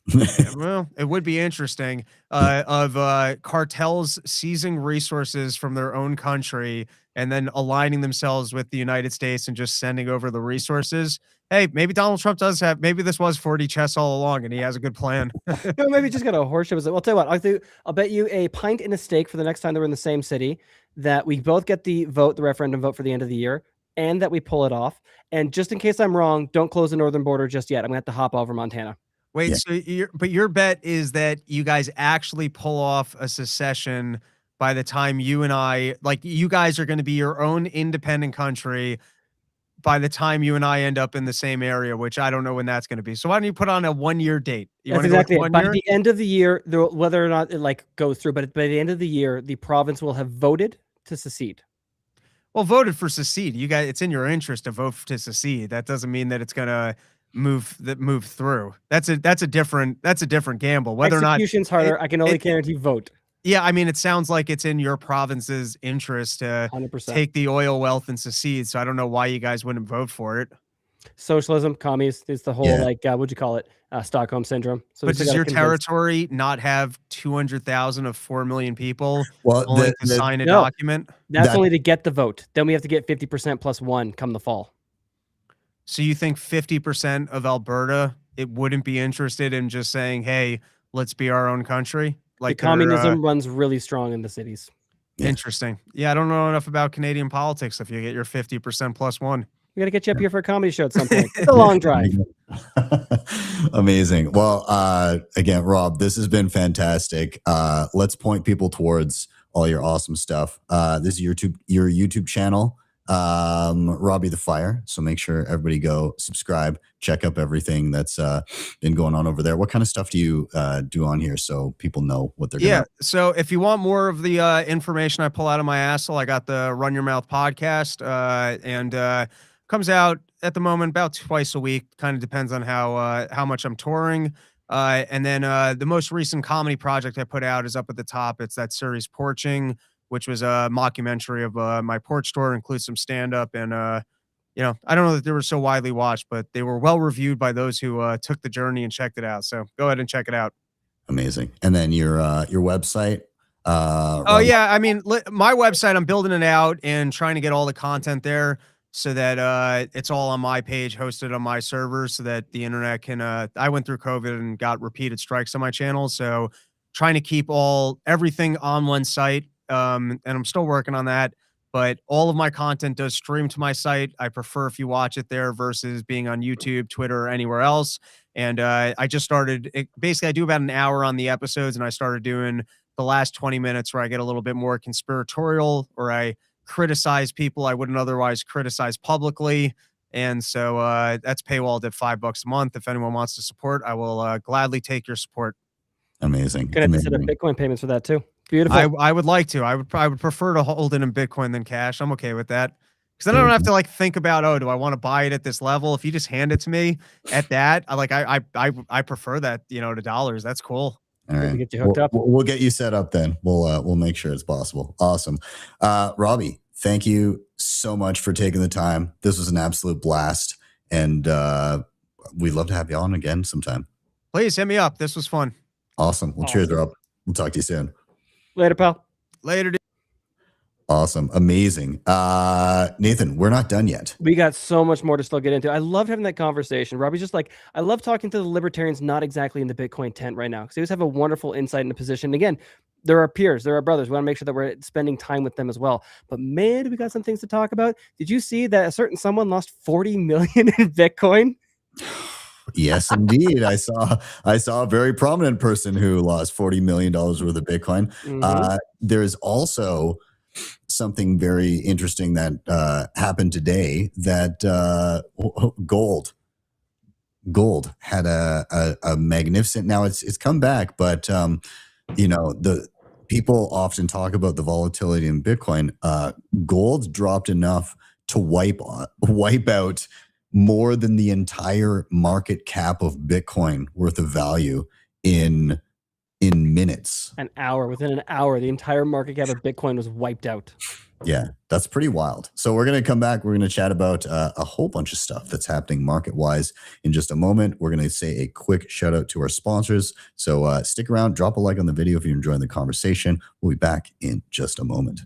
Yeah, well, it would be interesting of cartels seizing resources from their own country and then aligning themselves with the United States and just sending over the resources. Hey, maybe Donald Trump does have, maybe this was 4D chess all along and he has a good plan. Maybe just got a horseshit. Well, I'll tell you what, I'll bet you a pint and a steak for the next time that we're in the same city, that we both get the referendum vote for the end of the year, and that we pull it off. And just in case I'm wrong, don't close the northern border just yet. I'm gonna have to hop over Montana. Wait, Yeah. so your bet is that you guys actually pull off a secession by the time you and I, like, you guys are going to be your own independent country by the time you and I end up in the same area, which I don't know when that's going to be. So why don't you put on a 1 year date? You That's want to exactly go with it. 1 By year? the end of the year, whether or not it like goes through, but by the end of the year, the province will have voted to secede. Well, voted for secede. You guys, it's in your interest to vote to secede. That doesn't mean that it's going to move through. That's a different gamble. Whether or not Execution's harder. I can only guarantee vote. yeah, I mean, it sounds like it's in your province's interest to 100%. take the oil wealth and secede. So I don't know why you guys wouldn't vote for it. Socialism, commies, is the whole like what'd you call it? Stockholm syndrome. So But does your territory not have 200,000 of 4 million people willing to sign a document? That's only to get the vote. Then we have to get 50% plus 1 come the fall. So you think 50% of Alberta, it wouldn't be interested in just saying, hey, let's be our own country? Like the communism runs really strong in the cities. Yeah. Interesting. Yeah, I don't know enough about Canadian politics if you get your 50% plus 1. We got to get you up here for a comedy show at some point. It's a long drive. Amazing. Well, again, Rob, this has been fantastic. Let's point people towards all your awesome stuff. This is your YouTube channel, Robbie the Fire. So make sure everybody go subscribe, check up everything that's been going on over there. What kind of stuff do you do on here so people know what they're doing? So if you want more of the information I pull out of my asshole, I got the Run Your Mouth podcast, and comes out at the moment about twice a week. Kind of depends on how much I'm touring. And then the most recent comedy project I put out is up at the top. It's that series Porching, which was a mockumentary of my porch store, includes some stand-up. And, you know, I don't know that they were so widely watched, but they were well reviewed by those who took the journey and checked it out. So go ahead and check it out. Amazing. And then your website. Yeah. I mean, my website, I'm building it out and trying to get all the content there so that it's all on my page, hosted on my server, so that the internet can, I went through COVID and got repeated strikes on my channel. So trying to keep everything on one site. And I'm still working on that, but all of my content does stream to my site. I prefer if you watch it there versus being on YouTube, Twitter, or anywhere else. And I just started, basically I do about an hour on the episodes, and I started doing the last 20 minutes where I get a little bit more conspiratorial, or I criticize people I wouldn't otherwise criticize publicly. And so that's paywalled at $5 a month. If anyone wants to support, I will gladly take your support. Amazing. Gonna have to set up Bitcoin payments for that too. Beautiful. I would like to. I would prefer to hold it in Bitcoin than cash. I'm okay with that. Because then I don't have to like think about, oh, do I want to buy it at this level? If you just hand it to me at that, I prefer that, you know, to dollars. That's cool. All right. Get you hooked up. We'll get you set up then. We'll make sure it's possible. Awesome. Robbie, thank you so much for taking the time. This was an absolute blast. And we'd love to have you on again sometime. Please hit me up. This was fun. Awesome. Well, cheers, Rob. We'll talk to you soon. Later, pal. Later, dude. Awesome. Amazing. Nathan, we're not done yet. We got so much more to still get into. I loved having that conversation. Robbie's just like, I love talking to the libertarians, not exactly in the Bitcoin tent right now, because they always have a wonderful insight into position. Again, there are peers, there are brothers. We want to make sure that we're spending time with them as well. But man, we got some things to talk about. Did you see that a certain someone lost 40 million in Bitcoin? Yes, indeed. I saw a very prominent person who lost $40 million worth of Bitcoin. Mm-hmm. There's also something very interesting that happened today, that gold had a magnificent, now it's come back, but you know, the people often talk about the volatility in Bitcoin. Gold dropped enough to wipe out more than the entire market cap of Bitcoin worth of value in minutes. Within an hour, the entire market cap of Bitcoin was wiped out. Yeah, that's pretty wild. So we're going to come back. We're going to chat about a whole bunch of stuff that's happening market-wise in just a moment. We're going to say a quick shout out to our sponsors. So stick around, drop a like on the video if you're enjoying the conversation. We'll be back in just a moment.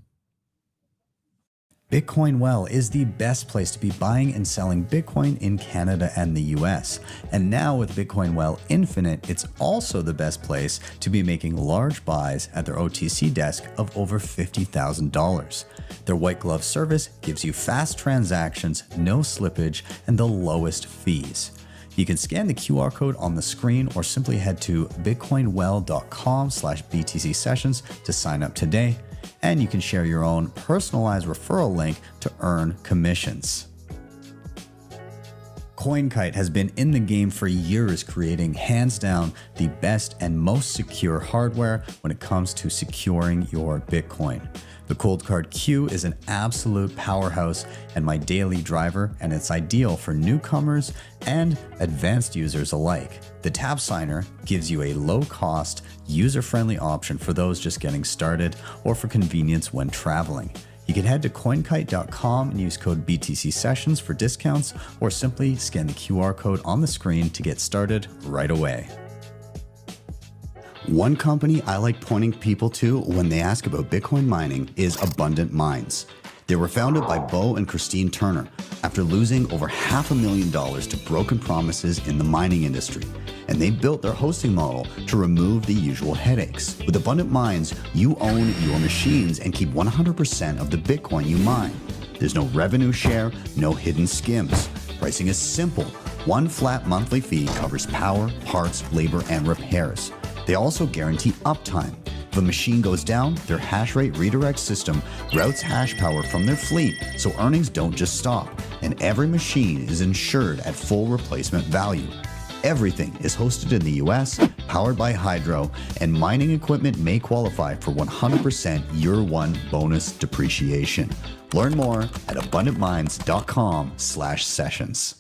Bitcoin Well is the best place to be buying and selling Bitcoin in Canada and the US. And now with Bitcoin Well Infinite, it's also the best place to be making large buys at their OTC desk of over $50,000. Their white glove service gives you fast transactions, no slippage, and the lowest fees. You can scan the QR code on the screen or simply head to bitcoinwell.com/BTC Sessions to sign up today. And you can share your own personalized referral link to earn commissions. CoinKite has been in the game for years, creating hands down the best and most secure hardware when it comes to securing your Bitcoin. The Cold Card Q is an absolute powerhouse and my daily driver, and it's ideal for newcomers and advanced users alike. The Tap Signer gives you a low-cost, user-friendly option for those just getting started or for convenience when traveling. You can head to coinkite.com and use code BTC Sessions for discounts, or simply scan the QR code on the screen to get started right away. One company I like pointing people to when they ask about Bitcoin mining is Abundant Mines. They were founded by Bo and Christine Turner after losing over $500,000 to broken promises in the mining industry. And they built their hosting model to remove the usual headaches. With Abundant Mines, you own your machines and keep 100% of the Bitcoin you mine. There's no revenue share, no hidden skims. Pricing is simple. One flat monthly fee covers power, parts, labor, and repairs. They also guarantee uptime. If a machine goes down, their hash rate redirect system routes hash power from their fleet, so earnings don't just stop. And every machine is insured at full replacement value. Everything is hosted in the US, powered by Hydro, and mining equipment may qualify for 100% year one bonus depreciation. Learn more at abundantmines.com/sessions.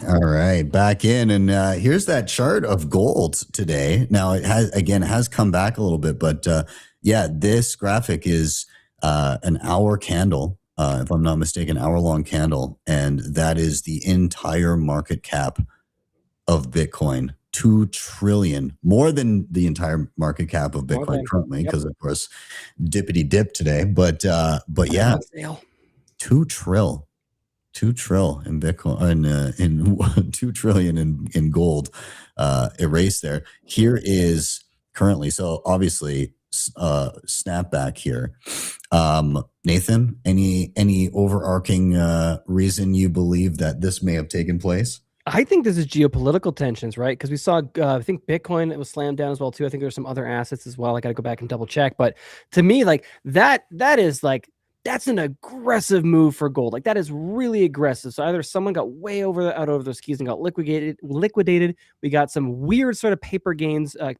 All right, back in, and here's that chart of gold today. Now it has come back a little bit, but yeah, this graphic is an hour candle, if I'm not mistaken, hour-long candle, and that is the entire market cap of Bitcoin. 2 trillion, more than the entire market cap of Bitcoin currently, because of course, dippity dip today. But yeah, 2 trill. 2 trill in Bitcoin, in 2 trillion in gold erased there. Here is currently, so obviously snapback here. Nathan, any overarching reason you believe that this may have taken place? I think this is geopolitical tensions, right? Because we saw, I think Bitcoin, it was slammed down as well too. I think there's some other assets as well. I got to go back and double check. But to me, like that is like, that's an aggressive move for gold. Like that is really aggressive. So either someone got way out over their skis and got liquidated. We got some weird sort of paper games going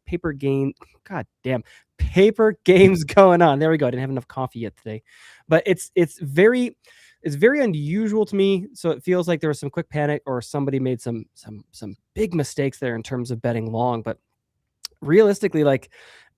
on. There we go. I didn't have enough coffee yet today, but it's very unusual to me. So it feels like there was some quick panic or somebody made some big mistakes there in terms of betting long. But realistically, like,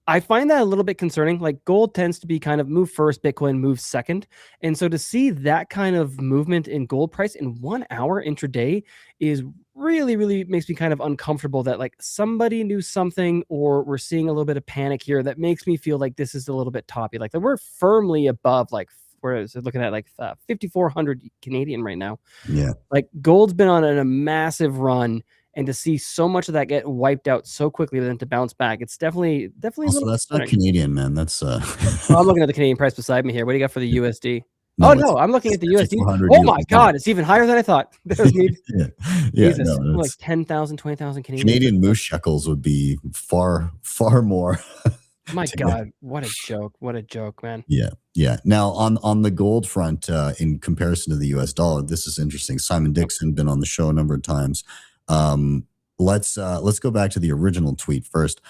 I find that a little bit concerning. Like gold tends to be kind of move first, Bitcoin moves second. And so to see that kind of movement in gold price in 1 hour intraday is really, really makes me kind of uncomfortable that like somebody knew something, or we're seeing a little bit of panic here that makes me feel like this is a little bit toppy. Like we're firmly above, like, where is it looking at, like 5,400 Canadian right now. Yeah. Like gold's been on a massive run. And to see so much of that get wiped out so quickly, then to bounce back, it's definitely. Also, that's not Canadian, man. That's. Oh, I'm looking at the Canadian price beside me here. What do you got for the USD? No, no, I'm looking at the USD. Oh my God, it's even higher than I thought. There's me. Yeah, Jesus, no, like 10,000, 20,000 Canadian. Canadian moose shekels would be far more. My God, what a joke! What a joke, man. Yeah. Now on the gold front, in comparison to the US dollar, this is interesting. Simon Dixon been on the show a number of times. Let's go back to the original tweet first.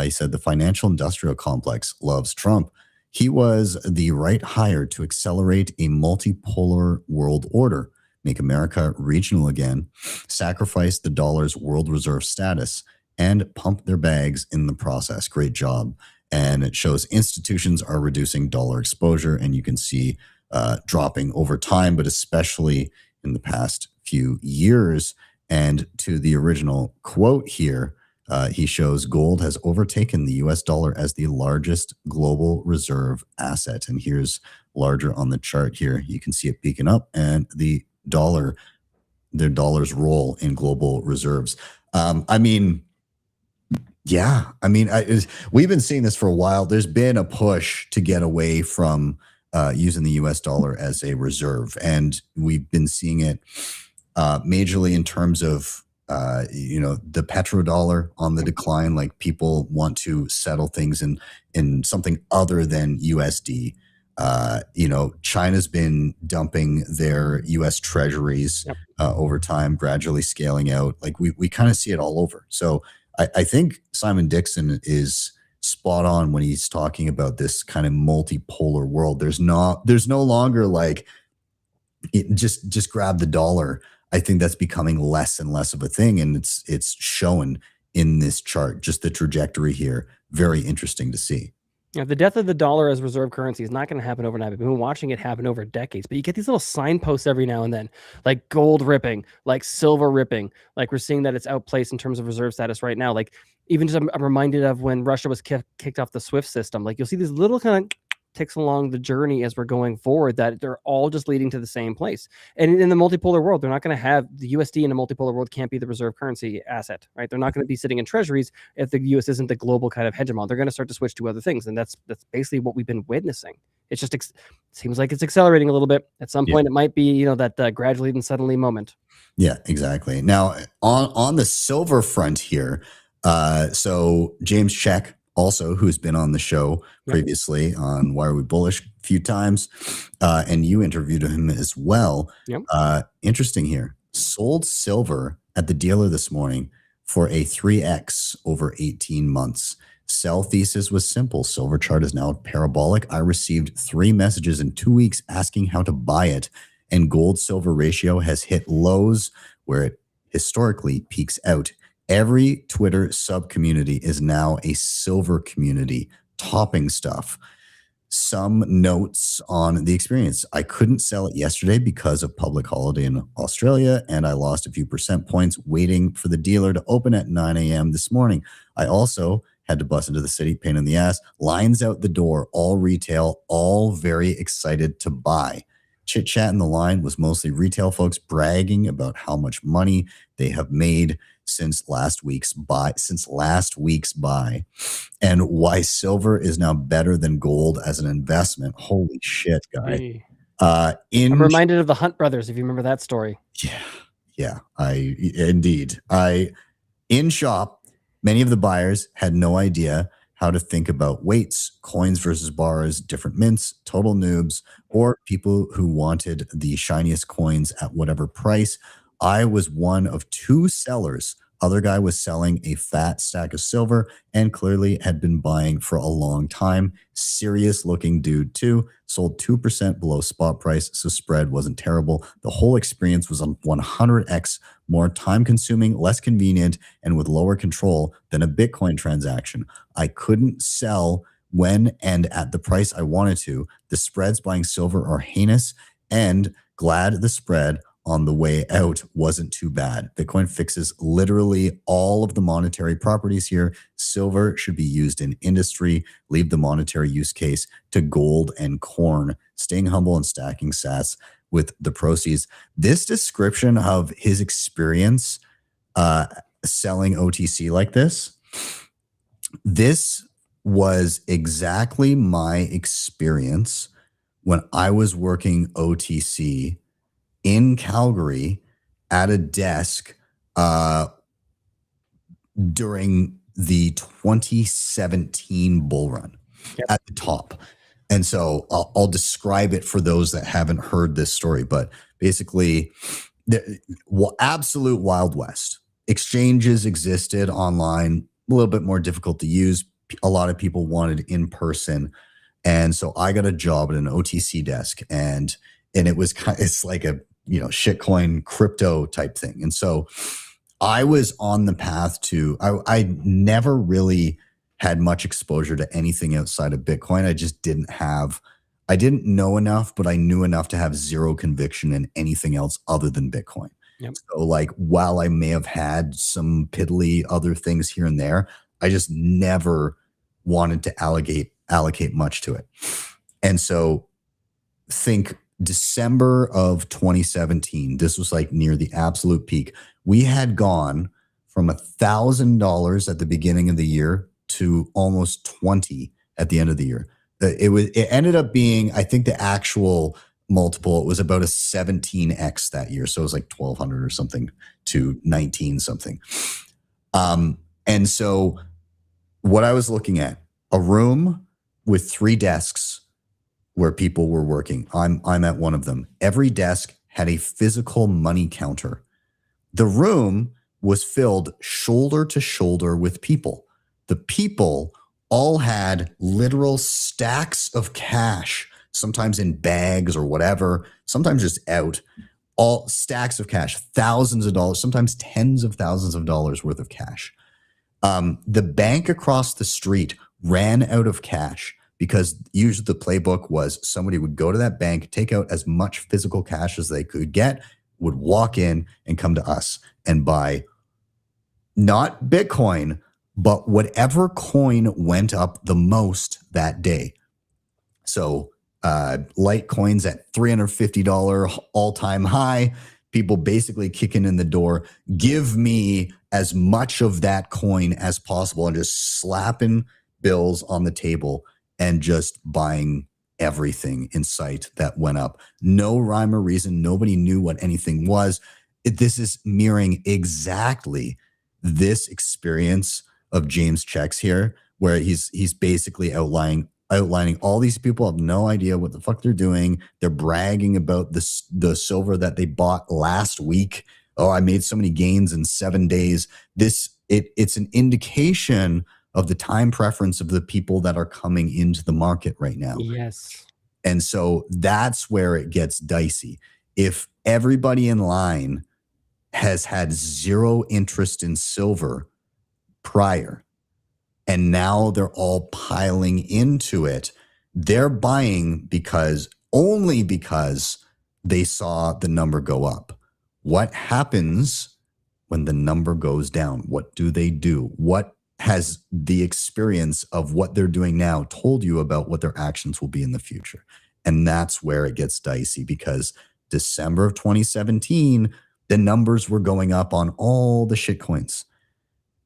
He said the financial industrial complex loves Trump. He was the right hire to accelerate a multipolar world order, make America regional again, sacrifice the dollar's world reserve status, and pump their bags in the process. Great job. and it shows institutions are reducing dollar exposure, and you can see dropping over time, but especially in the past few years. And to the original quote here, he shows gold has overtaken the US dollar as the largest global reserve asset. And here's larger on the chart here. You can see it peaking up, and the dollar's role in global reserves. We've been seeing this for a while. There's been a push to get away from using the US dollar as a reserve. And we've been seeing it majorly in terms of the petrodollar on the decline. Like, people want to settle things in something other than USD. China's been dumping their US treasuries over time, gradually scaling out. Like, we kind of see it all over. So I think Simon Dixon is spot on when he's talking about this kind of multipolar world. There's no longer like just grab the dollar. I think that's becoming less and less of a thing, and it's shown in this chart. Just the trajectory here, very interesting to see. Yeah, the death of the dollar as reserve currency is not going to happen overnight. We've been watching it happen over decades, but you get these little signposts every now and then, like gold ripping, like silver ripping. Like, we're seeing that it's outplaced in terms of reserve status right now. Like, even just I'm reminded of when Russia was kicked off the SWIFT system. Like, you'll see these little kind of ticks along the journey as we're going forward, that they're all just leading to the same place. And in the multipolar world, they're not going to have the USD in a multipolar world can't be the reserve currency asset, right? They're not going to be sitting in treasuries if the US isn't the global kind of hegemon. They're going to start to switch to other things. And that's basically what we've been witnessing. It's just seems like it's accelerating a little bit. At some point, it might be, that gradually and suddenly moment. Yeah, exactly. Now, on the silver front here, so James Check, also, who's been on the show previously on Why Are We Bullish a few times, and you interviewed him as well. Interesting here. Sold silver at the dealer this morning for a 3x over 18 months. Sell thesis was simple. Silver chart is now parabolic. I received 3 messages in 2 weeks asking how to buy it, and gold silver ratio has hit lows where it historically peaks out. Every Twitter sub community is now a silver community, topping stuff. Some notes on the experience. I couldn't sell it yesterday because of public holiday in Australia, and I lost a few percent points waiting for the dealer to open at 9 a.m. this morning. I also had to bust into the city, pain in the ass, lines out the door, all retail, all very excited to buy. Chit chat in the line was mostly retail folks bragging about how much money they have made since last week's buy, and why silver is now better than gold as an investment. Holy shit, guy. I'm reminded of the Hunt brothers, if you remember that story. Yeah, in shop, many of the buyers had no idea how to think about weights, coins versus bars, different mints, total noobs, or people who wanted the shiniest coins at whatever price. I was one of 2 sellers. Other guy was selling a fat stack of silver and clearly had been buying for a long time. Serious looking dude too. Sold 2% below spot price, so spread wasn't terrible. The whole experience was on 100x more time consuming, less convenient, and with lower control than a Bitcoin transaction. I couldn't sell when and at the price I wanted to. The spreads buying silver are heinous, and glad the spread on the way out wasn't too bad. Bitcoin fixes literally all of the monetary properties here. Silver should be used in industry. Leave the monetary use case to gold and corn. Staying humble and stacking sats with the proceeds. This description of his experience selling OTC like this was exactly my experience when I was working OTC in Calgary at a desk during the 2017 bull run at the top. And so I'll describe it for those that haven't heard this story, but basically absolute Wild West. Exchanges existed online, a little bit more difficult to use. A lot of people wanted in person. And so I got a job at an OTC desk, and it was it's like a shitcoin crypto type thing. And so I was on the path to, I never really had much exposure to anything outside of Bitcoin. I didn't know enough, but I knew enough to have zero conviction in anything else other than Bitcoin. Yep. So like, while I may have had some piddly other things here and there, I just never wanted to allocate much to it. And so think December of 2017, this was like near the absolute peak. We had gone from $1,000 at the beginning of the year to almost 20 at the end of the year. It ended up being, I think the actual multiple, it was about a 17x that year. So it was like 1,200 or something to 19 something. And so what I was looking at, a room with 3 desks where people were working. I'm at one of them. Every desk had a physical money counter. The room was filled shoulder to shoulder with people. The people all had literal stacks of cash, sometimes in bags or whatever, sometimes just out, all stacks of cash, thousands of dollars, sometimes tens of thousands of dollars worth of cash. The bank across the street ran out of cash because usually the playbook was somebody would go to that bank, take out as much physical cash as they could get, would walk in and come to us and buy not Bitcoin, but whatever coin went up the most that day. So Litecoin's at $350 all-time high. People basically kicking in the door, give me as much of that coin as possible, and just slapping bills on the table and just buying everything in sight that went up. No rhyme or reason. Nobody knew what anything was. This is mirroring exactly this experience of James Checks here, where he's basically outlining all these people have no idea what the fuck they're doing. They're bragging about the silver that they bought last week. Oh, I made so many gains in 7 days. It's an indication of the time preference of the people that are coming into the market right now. Yes. And so that's where it gets dicey. If everybody in line has had zero interest in silver prior, and now they're all piling into it, they're buying only because they saw the number go up. What happens when the number goes down? What do? What has the experience of what they're doing now told you about what their actions will be in the future? And that's where it gets dicey, because December of 2017, the numbers were going up on all the shit coins.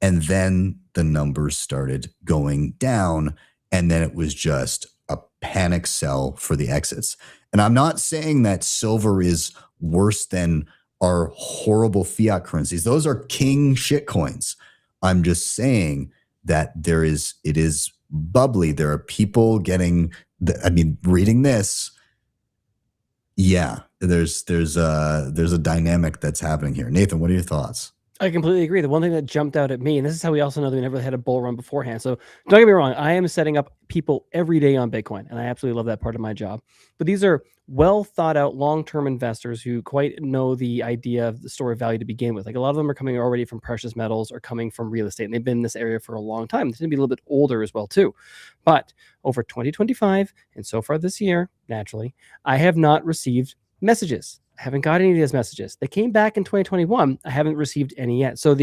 And then the numbers started going down, and then it was just a panic sell for the exits. And I'm not saying that silver is worse than our horrible fiat currencies. Those are king shit coins. I'm just saying that it is bubbly. There are people reading this. Yeah, there's a dynamic that's happening here. Nathan, what are your thoughts? I completely agree. The one thing that jumped out at me, and this is how we also know that we never really had a bull run beforehand. So don't get me wrong, I am setting up people every day on Bitcoin, and I absolutely love that part of my job. But these are well thought out long-term investors who quite know the idea of the store of value to begin with. Like, a lot of them are coming already from precious metals or coming from real estate, and they've been in this area for a long time. They tend to be a little bit older as well too. But over 2025 and so far this year, naturally, I have not received messages. I haven't got any of those messages. They came back in 2021. I haven't received any yet. So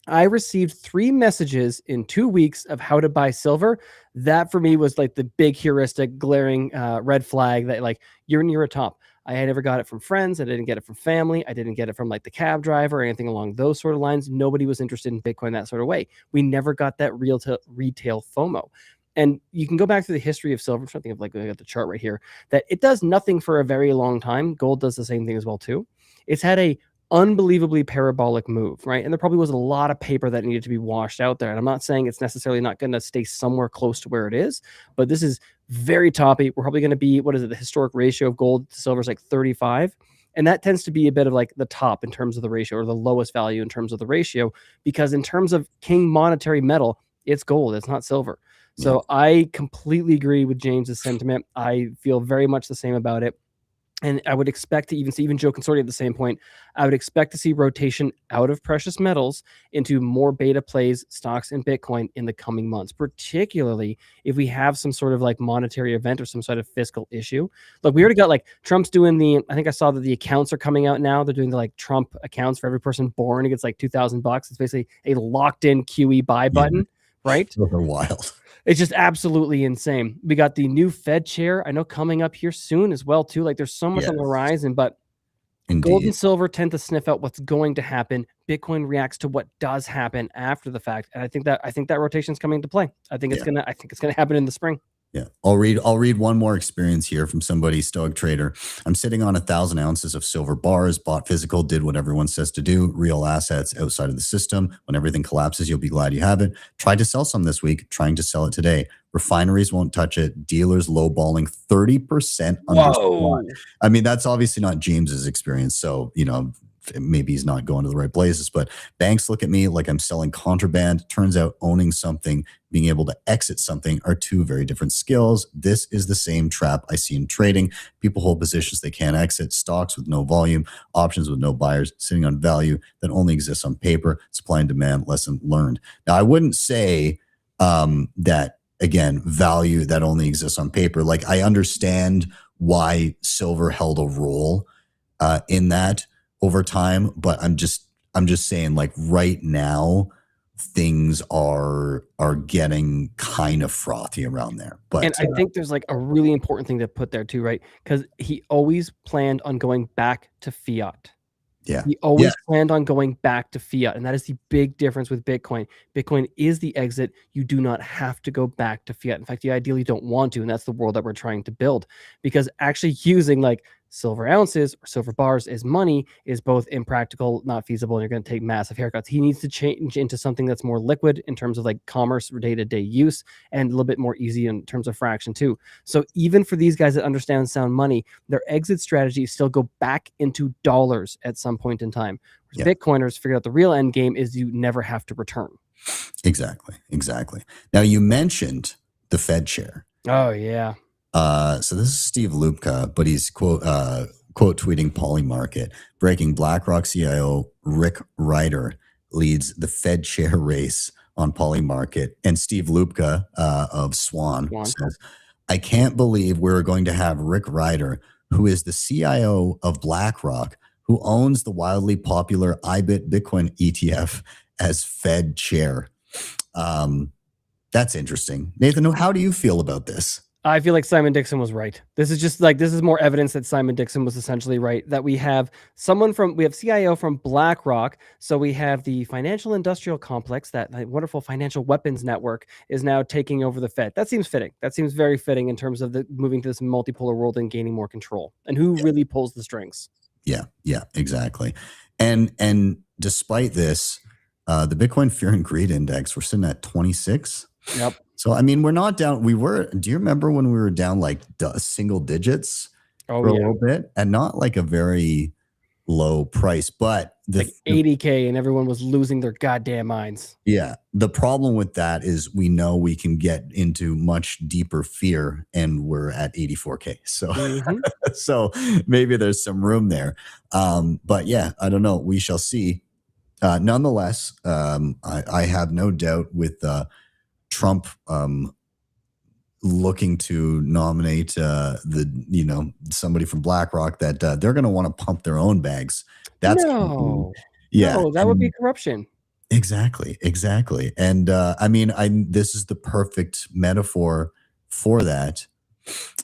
I received 3 messages in 2 weeks of how to buy silver. That for me was like the big heuristic, glaring red flag that like you're near a top. I had never got it from friends. I didn't get it from family. I didn't get it from like the cab driver or anything along those sort of lines. Nobody was interested in Bitcoin that sort of way. We never got that retail FOMO. And you can go back to the history of silver. I'm trying to think of, like, I got the chart right here, that it does nothing for a very long time. Gold does the same thing as well too. It's had a unbelievably parabolic move, right? And there probably was a lot of paper that needed to be washed out there. And I'm not saying it's necessarily not going to stay somewhere close to where it is, but this is very toppy. We're probably going to be, the historic ratio of gold to silver is like 35. And that tends to be a bit of like the top in terms of the ratio, or the lowest value in terms of the ratio, because in terms of king monetary metal, it's gold, it's not silver. So I completely agree with James's sentiment. I feel very much the same about it. And I would expect to even see, even Joe Consorti at the same point, I would expect to see rotation out of precious metals into more beta plays, stocks, and Bitcoin in the coming months, particularly if we have some sort of like monetary event or some sort of fiscal issue. Look, we already got like Trump's doing I think I saw that the accounts are coming out now. They're doing the like Trump accounts for every person born. It gets like $2,000. It's basically a locked in QE buy button, right? Those are wild. It's just absolutely insane. We got the new Fed chair, I know, coming up here soon as well, too. Like there's so much on the horizon, but gold and silver tend to sniff out what's going to happen. Bitcoin reacts to what does happen after the fact. And I think that rotation is coming into play. I think it's gonna happen in the spring. Yeah, I'll read one more experience here from somebody, Stoic Trader. I'm sitting on 1,000 ounces of silver bars, bought physical, did what everyone says to do, real assets outside of the system. When everything collapses, you'll be glad you have it. Tried to sell some this week, trying to sell it today. Refineries won't touch it. Dealers lowballing 30% under supply. I mean, that's obviously not James's experience. So, maybe he's not going to the right places, but banks look at me like I'm selling contraband. Turns out owning something, being able to exit something are two very different skills. This is the same trap I see in trading. People hold positions they can't exit, stocks with no volume, options with no buyers, sitting on value that only exists on paper. Supply and demand, lesson learned. Now, I wouldn't say that, again, value that only exists on paper. Like, I understand why silver held a role in that over time, but I'm just saying, like, right now things are getting kind of frothy around there. But and I think there's like a really important thing to put there too, right? Because he always planned on going back to fiat. Yeah. He always planned on going back to fiat. And that is the big difference with Bitcoin. Bitcoin is the exit. You do not have to go back to fiat. In fact, you ideally don't want to. And that's the world that we're trying to build. Because actually using like silver ounces or silver bars as money is both impractical, not feasible, and you're going to take massive haircuts. He needs to change into something that's more liquid in terms of like commerce or day-to-day use, and a little bit more easy in terms of fraction too. So even for these guys that understand sound money, their exit strategy is still go back into dollars at some point in time. Whereas Bitcoiners figured out the real end game is you never have to return. Exactly. Now, you mentioned the Fed chair. Oh yeah. So this is Steve Lupka, but he's quote tweeting Polymarket, breaking BlackRock CIO Rick Ryder leads the Fed chair race on Polymarket. And Steve Lupka of Swan says, I can't believe we're going to have Rick Ryder, who is the CIO of BlackRock, who owns the wildly popular IBIT Bitcoin ETF, as Fed chair. That's interesting. Nathan, how do you feel about this? I feel like Simon Dixon was right. This is more evidence that Simon Dixon was essentially right, that we have CIO from BlackRock. So we have the financial industrial complex, that wonderful financial weapons network is now taking over the Fed. That seems fitting. That seems very fitting in terms of moving to this multipolar world and gaining more control. And who really pulls the strings? Yeah, exactly. And despite this, the Bitcoin Fear and Greed Index, we're sitting at 26. Yep. So, I mean, we're not down. Do you remember when we were down like single digits for a little bit, and not like a very low price, but like 80K and everyone was losing their goddamn minds. Yeah. The problem with that is we know we can get into much deeper fear, and we're at 84K. So, so maybe there's some room there. But yeah, I don't know. We shall see. Nonetheless, I have no doubt with Trump looking to nominate somebody from BlackRock that they're going to want to pump their own bags. That's no, that would be corruption. Exactly. And this is the perfect metaphor for that.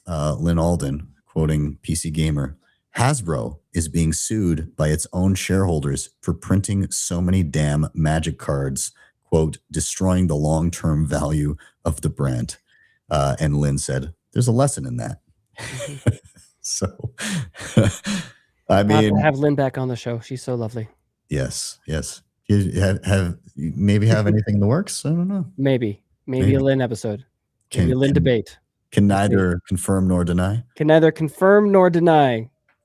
Lynn Alden, quoting PC Gamer, Hasbro is being sued by its own shareholders for printing so many damn magic cards, quote, destroying the long-term value of the brand. And Lynn said, there's a lesson in that. So, I mean, have Lynn back on the show. She's so lovely. Yes. You have anything in the works? I don't know. Maybe a Lynn episode. Maybe a Lynn debate. Can neither confirm nor deny.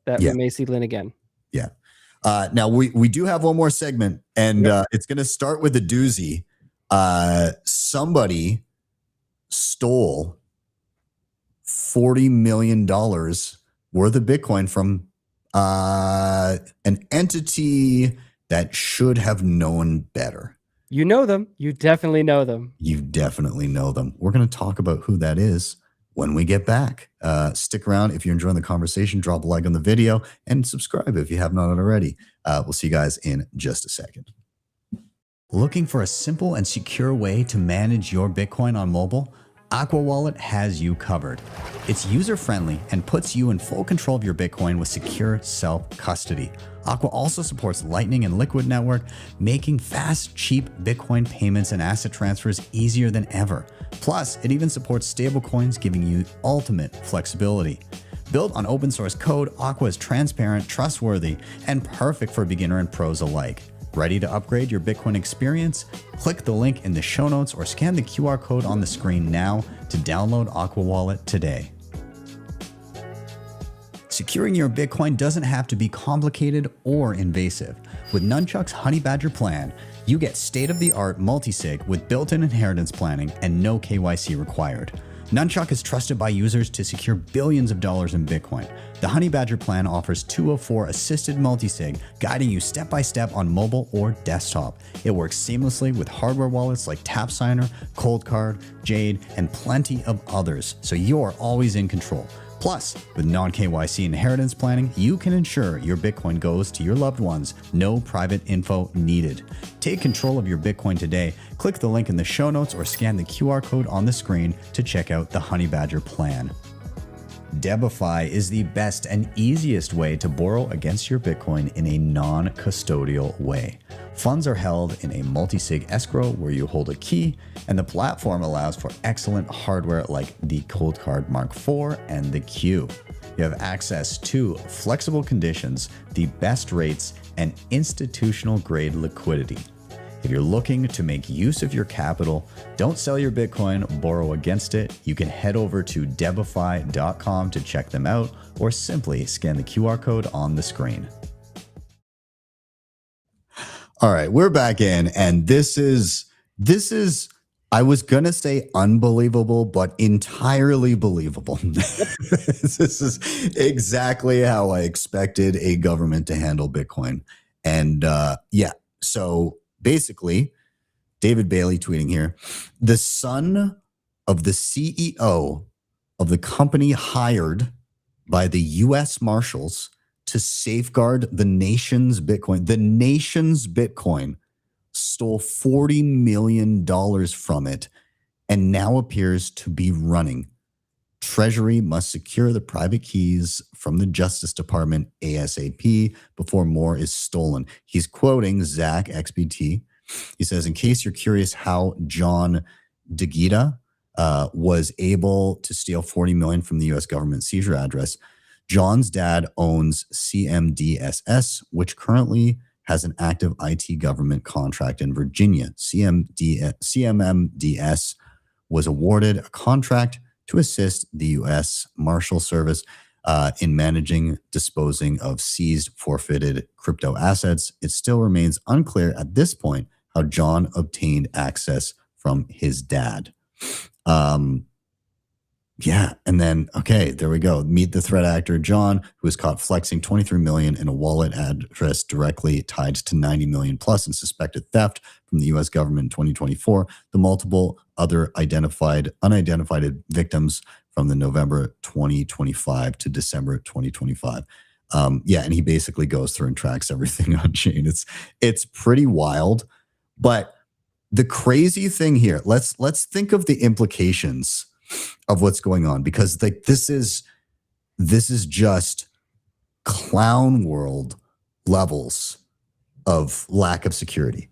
That we may see Lynn again. Yeah. Now we do have one more segment, and it's going to start with a doozy. Somebody stole $40 million worth of Bitcoin from an entity that should have known better. You know them. You definitely know them. You definitely know them. We're going to talk about who that is when we get back. Stick around. If you're enjoying the conversation, drop a like on the video and subscribe if you have not already. We'll see you guys in just a second. Looking for a simple and secure way to manage your Bitcoin on mobile? Aqua Wallet has you covered. It's user-friendly and puts you in full control of your Bitcoin with secure self-custody. Aqua also supports Lightning and Liquid Network, making fast, cheap Bitcoin payments and asset transfers easier than ever. Plus, it even supports stablecoins, giving you ultimate flexibility. Built on open source code, Aqua is transparent, trustworthy, and perfect for beginner and pros alike. Ready to upgrade your Bitcoin experience? Click the link in the show notes or scan the QR code on the screen now to download Aqua Wallet today. Securing your Bitcoin doesn't have to be complicated or invasive. With Nunchuck's Honey Badger plan, you get state-of-the-art multisig with built-in inheritance planning and no KYC required. Nunchuck is trusted by users to secure billions of dollars in Bitcoin. The Honey Badger plan offers 204 assisted multisig, guiding you step-by-step on mobile or desktop. It works seamlessly with hardware wallets like TapSigner, Coldcard, Jade, and plenty of others, so you're always in control. Plus, with non-KYC inheritance planning, you can ensure your Bitcoin goes to your loved ones. No private info needed. Take control of your Bitcoin today. Click the link in the show notes or scan the QR code on the screen to check out the Honey Badger plan. Debify is the best and easiest way to borrow against your Bitcoin in a non-custodial way. Funds are held in a multi-sig escrow where you hold a key, and the platform allows for excellent hardware like the Coldcard Mark IV and the Q. You have access to flexible conditions, the best rates, and institutional-grade liquidity. If you're looking to make use of your capital, don't sell your Bitcoin, borrow against it. You can head over to debify.com to check them out, or simply scan the QR code on the screen. All right, we're back in, and this is, I was going to say unbelievable, but entirely believable. This is exactly how I expected a government to handle Bitcoin. And so basically, David Bailey tweeting here, the son of the CEO of the company hired by the U.S. Marshals to safeguard the nation's Bitcoin, stole $40 million from it and now appears to be running. Treasury must secure the private keys from the Justice Department ASAP before more is stolen. He's quoting Zach XBT. He says, in case you're curious how John DeGita was able to steal $40 million from the U.S. government seizure address, John's dad owns CMDSS, which currently has an active IT government contract in Virginia. CMMDS was awarded a contract to assist the U.S. Marshal Service in managing, disposing of seized, forfeited crypto assets. It still remains unclear at this point how John obtained access from his dad. And then, okay, there we go. Meet the threat actor, John, who was caught flexing $23 million in a wallet address directly tied to $90 million plus in suspected theft from the U.S. government in 2024. The multiple other unidentified victims from the November 2025 to December 2025. And he basically goes through and tracks everything on chain. It's pretty wild. But the crazy thing here, let's think of the implications of what's going on, because this is just clown world levels of lack of security.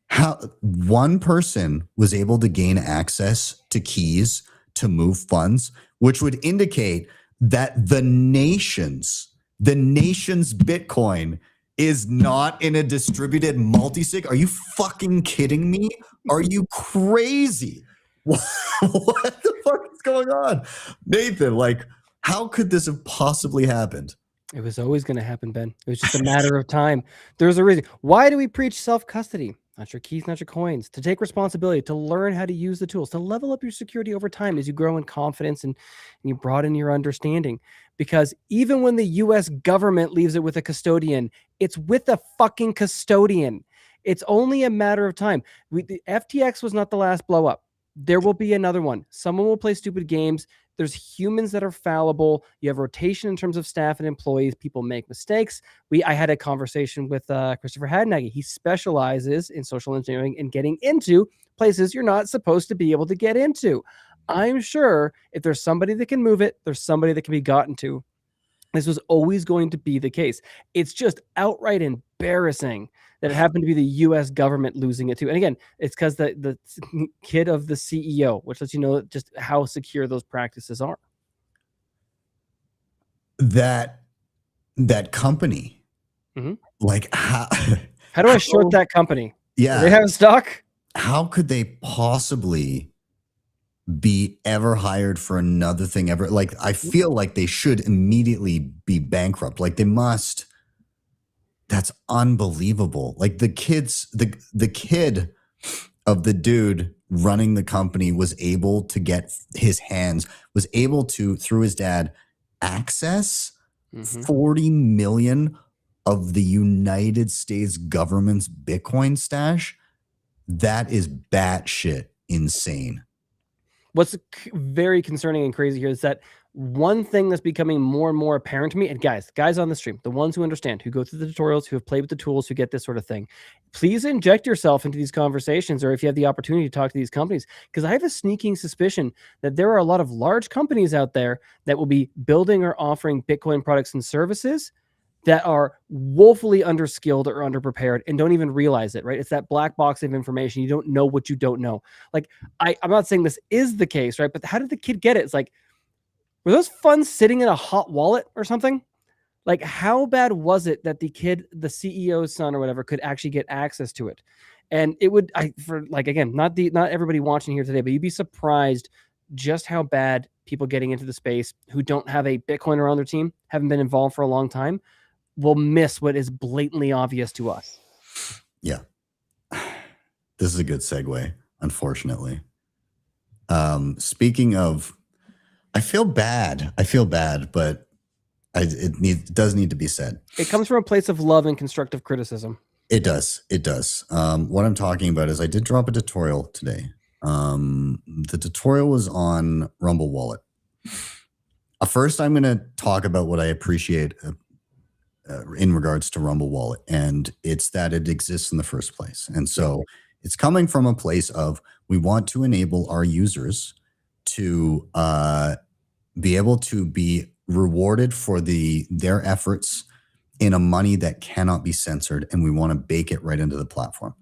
How one person was able to gain access to keys to move funds, which would indicate that the nation's Bitcoin is not in a distributed multisig. Are you fucking kidding me? Are you crazy? What the fuck is going on? Nathan, how could this have possibly happened? It was always going to happen, Ben. It was just a matter of time. There's a reason. Why do we preach self-custody? not your keys, not your coins, to take responsibility, to learn how to use the tools, to level up your security over time as you grow in confidence and you broaden your understanding. Because even when the US government leaves it with a custodian, it's with a fucking custodian. It's only a matter of time. The FTX was not the last blow up. There will be another one. Someone will play stupid games. There's humans that are fallible. You have rotation in terms of staff and employees. People make mistakes. I had a conversation with Christopher Hadnaggy. He specializes in social engineering and getting into places you're not supposed to be able to get into. I'm sure if there's somebody that can move it, there's somebody that can be gotten to. This was always going to be the case. It's just outright embarrassing that it happened to be the U.S. government losing it too. And again, it's because the kid of the CEO, which lets you know just how secure those practices are. That company, like how do I short that company? Yeah, do they have stock. How could they possibly be ever hired for another thing ever? Like, I feel like they should immediately be bankrupt. Like, they must. That's unbelievable. Like, the kid of the dude running the company was able to get was able to, through his dad, access 40 million of the United States government's Bitcoin stash. That is batshit insane. What's very concerning and crazy here is that one thing that's becoming more and more apparent to me, and guys on the stream, the ones who understand, who go through the tutorials, who have played with the tools, who get this sort of thing, please inject yourself into these conversations, or if you have the opportunity to talk to these companies, because I have a sneaking suspicion that there are a lot of large companies out there that will be building or offering Bitcoin products and services that are woefully underskilled or underprepared and don't even realize it, right? It's that black box of information. You don't know what you don't know. Like, I'm not saying this is the case, right? But how did the kid get it? It's like, were those funds sitting in a hot wallet or something? Like, how bad was it that the kid, the CEO's son or whatever, could actually get access to it? And it would, again, not everybody watching here today, but you'd be surprised just how bad people getting into the space who don't have a Bitcoiner on their team, haven't been involved for a long time, will miss what is blatantly obvious to us. Yeah. This is a good segue, unfortunately. Speaking of, I feel bad, but it does need to be said. It comes from a place of love and constructive criticism. It does. What I'm talking about is I did drop a tutorial today. The tutorial was on Rumble Wallet. First, I'm going to talk about what I appreciate in regards to Rumble Wallet, and it's that it exists in the first place. And so it's coming from a place of, we want to enable our users to be able to be rewarded for their efforts in a money that cannot be censored, and we want to bake it right into the platform.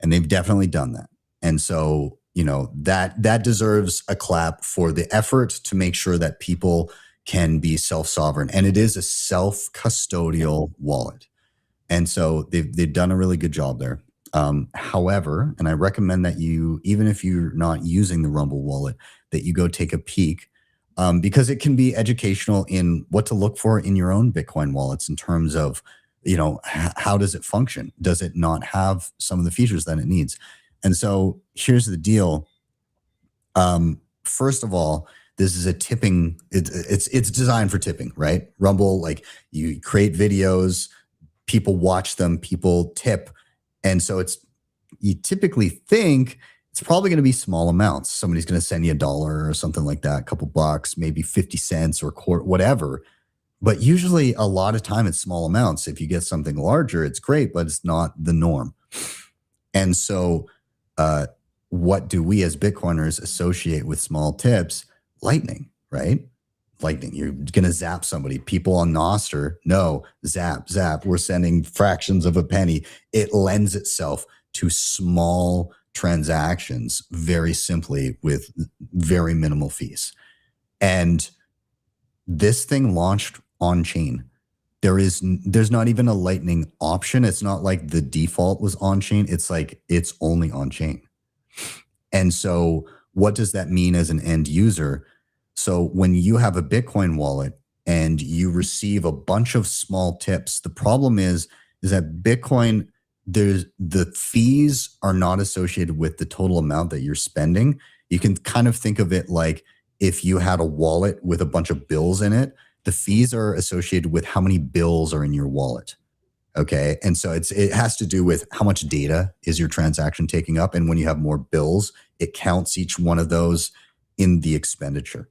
And they've definitely done that. And so, that deserves a clap for the effort to make sure that people can be self-sovereign, and it is a self-custodial wallet. And so they've done a really good job there. However, and I recommend that you, even if you're not using the Rumble wallet, that you go take a peek, because it can be educational in what to look for in your own Bitcoin wallets in terms of, how does it function? Does it not have some of the features that it needs? And so here's the deal. First of all, this is a tipping, it's designed for tipping, right? Rumble, like, you create videos, people watch them, people tip. And so you typically think it's probably going to be small amounts. Somebody's going to send you $1 or something like that, a couple bucks, maybe 50 cents or quarter, whatever. But usually a lot of time it's small amounts. If you get something larger, it's great, but it's not the norm. And so what do we as Bitcoiners associate with small tips? Lightning, right? Lightning. You're going to zap somebody. People on Nostr, no, zap. We're sending fractions of a penny. It lends itself to small transactions very simply with very minimal fees. And this thing launched on chain. There's not even a Lightning option. It's not like the default was on chain. It's like it's only on chain. And so what does that mean as an end user? So when you have a Bitcoin wallet and you receive a bunch of small tips, the problem is that Bitcoin the fees are not associated with the total amount that you're spending. You can kind of think of it like if you had a wallet with a bunch of bills in it, the fees are associated with how many bills are in your wallet. Okay. And so it has to do with how much data is your transaction taking up. And when you have more bills, it counts each one of those in the expenditure.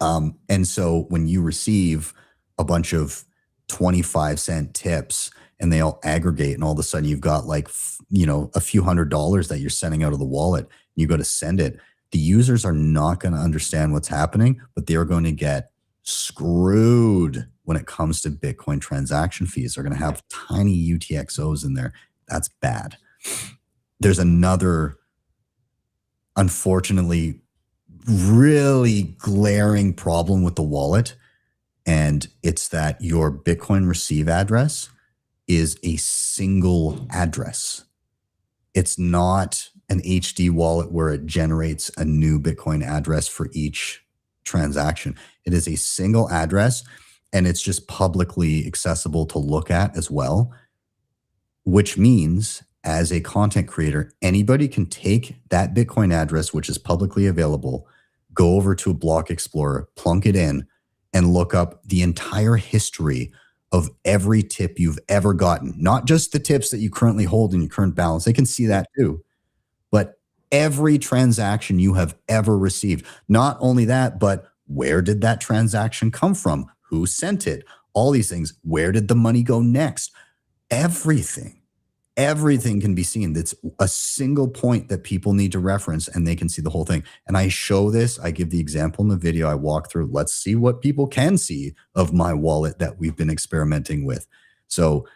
And so when you receive a bunch of 25-cent tips and they all aggregate and all of a sudden you've got like, a few $100s that you're sending out of the wallet, and you go to send it, the users are not going to understand what's happening, but they're going to get screwed when it comes to Bitcoin transaction fees. They're going to have tiny UTXOs in there. That's bad. There's another, unfortunately, really glaring problem with the wallet, and it's that your Bitcoin receive address is a single address. It's not an HD wallet where it generates a new Bitcoin address for each transaction. It is a single address, and it's just publicly accessible to look at as well, which means as a content creator, anybody can take that Bitcoin address, which is publicly available, go over to a block explorer, plunk it in, and look up the entire history of every tip you've ever gotten. Not just the tips that you currently hold in your current balance. They can see that too. But every transaction you have ever received. Not only that, but where did that transaction come from? Who sent it? All these things. Where did the money go next? Everything can be seen. It's a single point that people need to reference and they can see the whole thing. And I show this, I give the example in the video, I walk through, let's see what people can see of my wallet that we've been experimenting with. So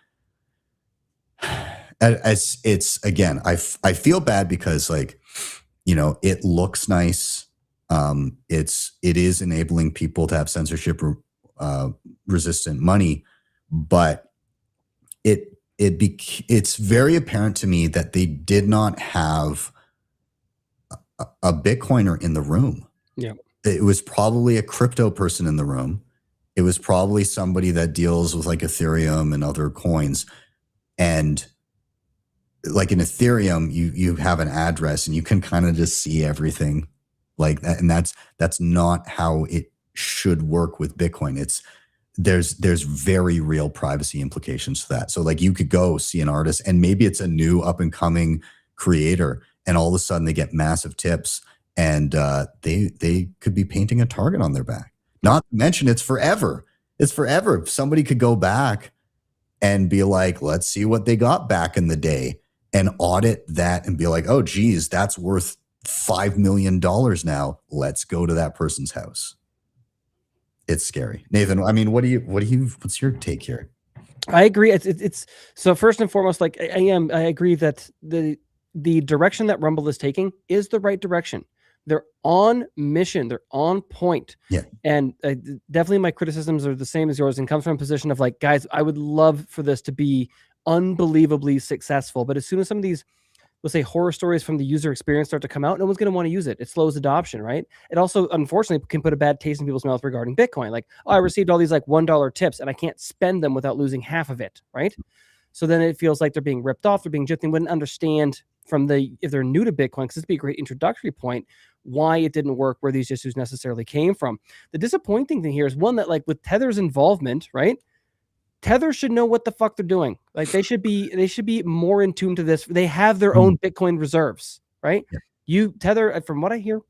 it's again, I feel bad because it looks nice. It is enabling people to have censorship resistant money, but it's very apparent to me that they did not have a Bitcoiner in the room. Yeah. It was probably a crypto person in the room. It was probably somebody that deals with like Ethereum and other coins. And like in Ethereum, you have an address and you can kind of just see everything like that. And that's not how it should work with Bitcoin. There's very real privacy implications to that. So like you could go see an artist and maybe it's a new up and coming creator and all of a sudden they get massive tips and they could be painting a target on their back. Not to mention it's forever. It's forever. Somebody could go back and be like, let's see what they got back in the day and audit that and be like, oh geez, that's worth $5 million now. Let's go to that person's house. It's scary. Nathan, I mean, what's your take here? I agree. It's so first and foremost, like I agree that the direction that Rumble is taking is the right direction. They're on mission. They're on point. Yeah. And definitely my criticisms are the same as yours and comes from a position of like, guys, I would love for this to be unbelievably successful. But as soon as some of these, let's say, horror stories from the user experience start to come out, no one's going to want to use it. It slows adoption, right? It also, unfortunately, can put a bad taste in people's mouth regarding Bitcoin. Like, oh, I received all these like $1 tips and I can't spend them without losing half of it, right? So then it feels like they're being ripped off, they're being gypped. They wouldn't understand if they're new to Bitcoin, because this would be a great introductory point, why it didn't work, where these issues necessarily came from. The disappointing thing here is one that, like, with Tether's involvement, right? Tether should know what the fuck they're doing. Like they should be more in tune to this. They have their own Bitcoin reserves, right? Yeah. Tether, from what I hear,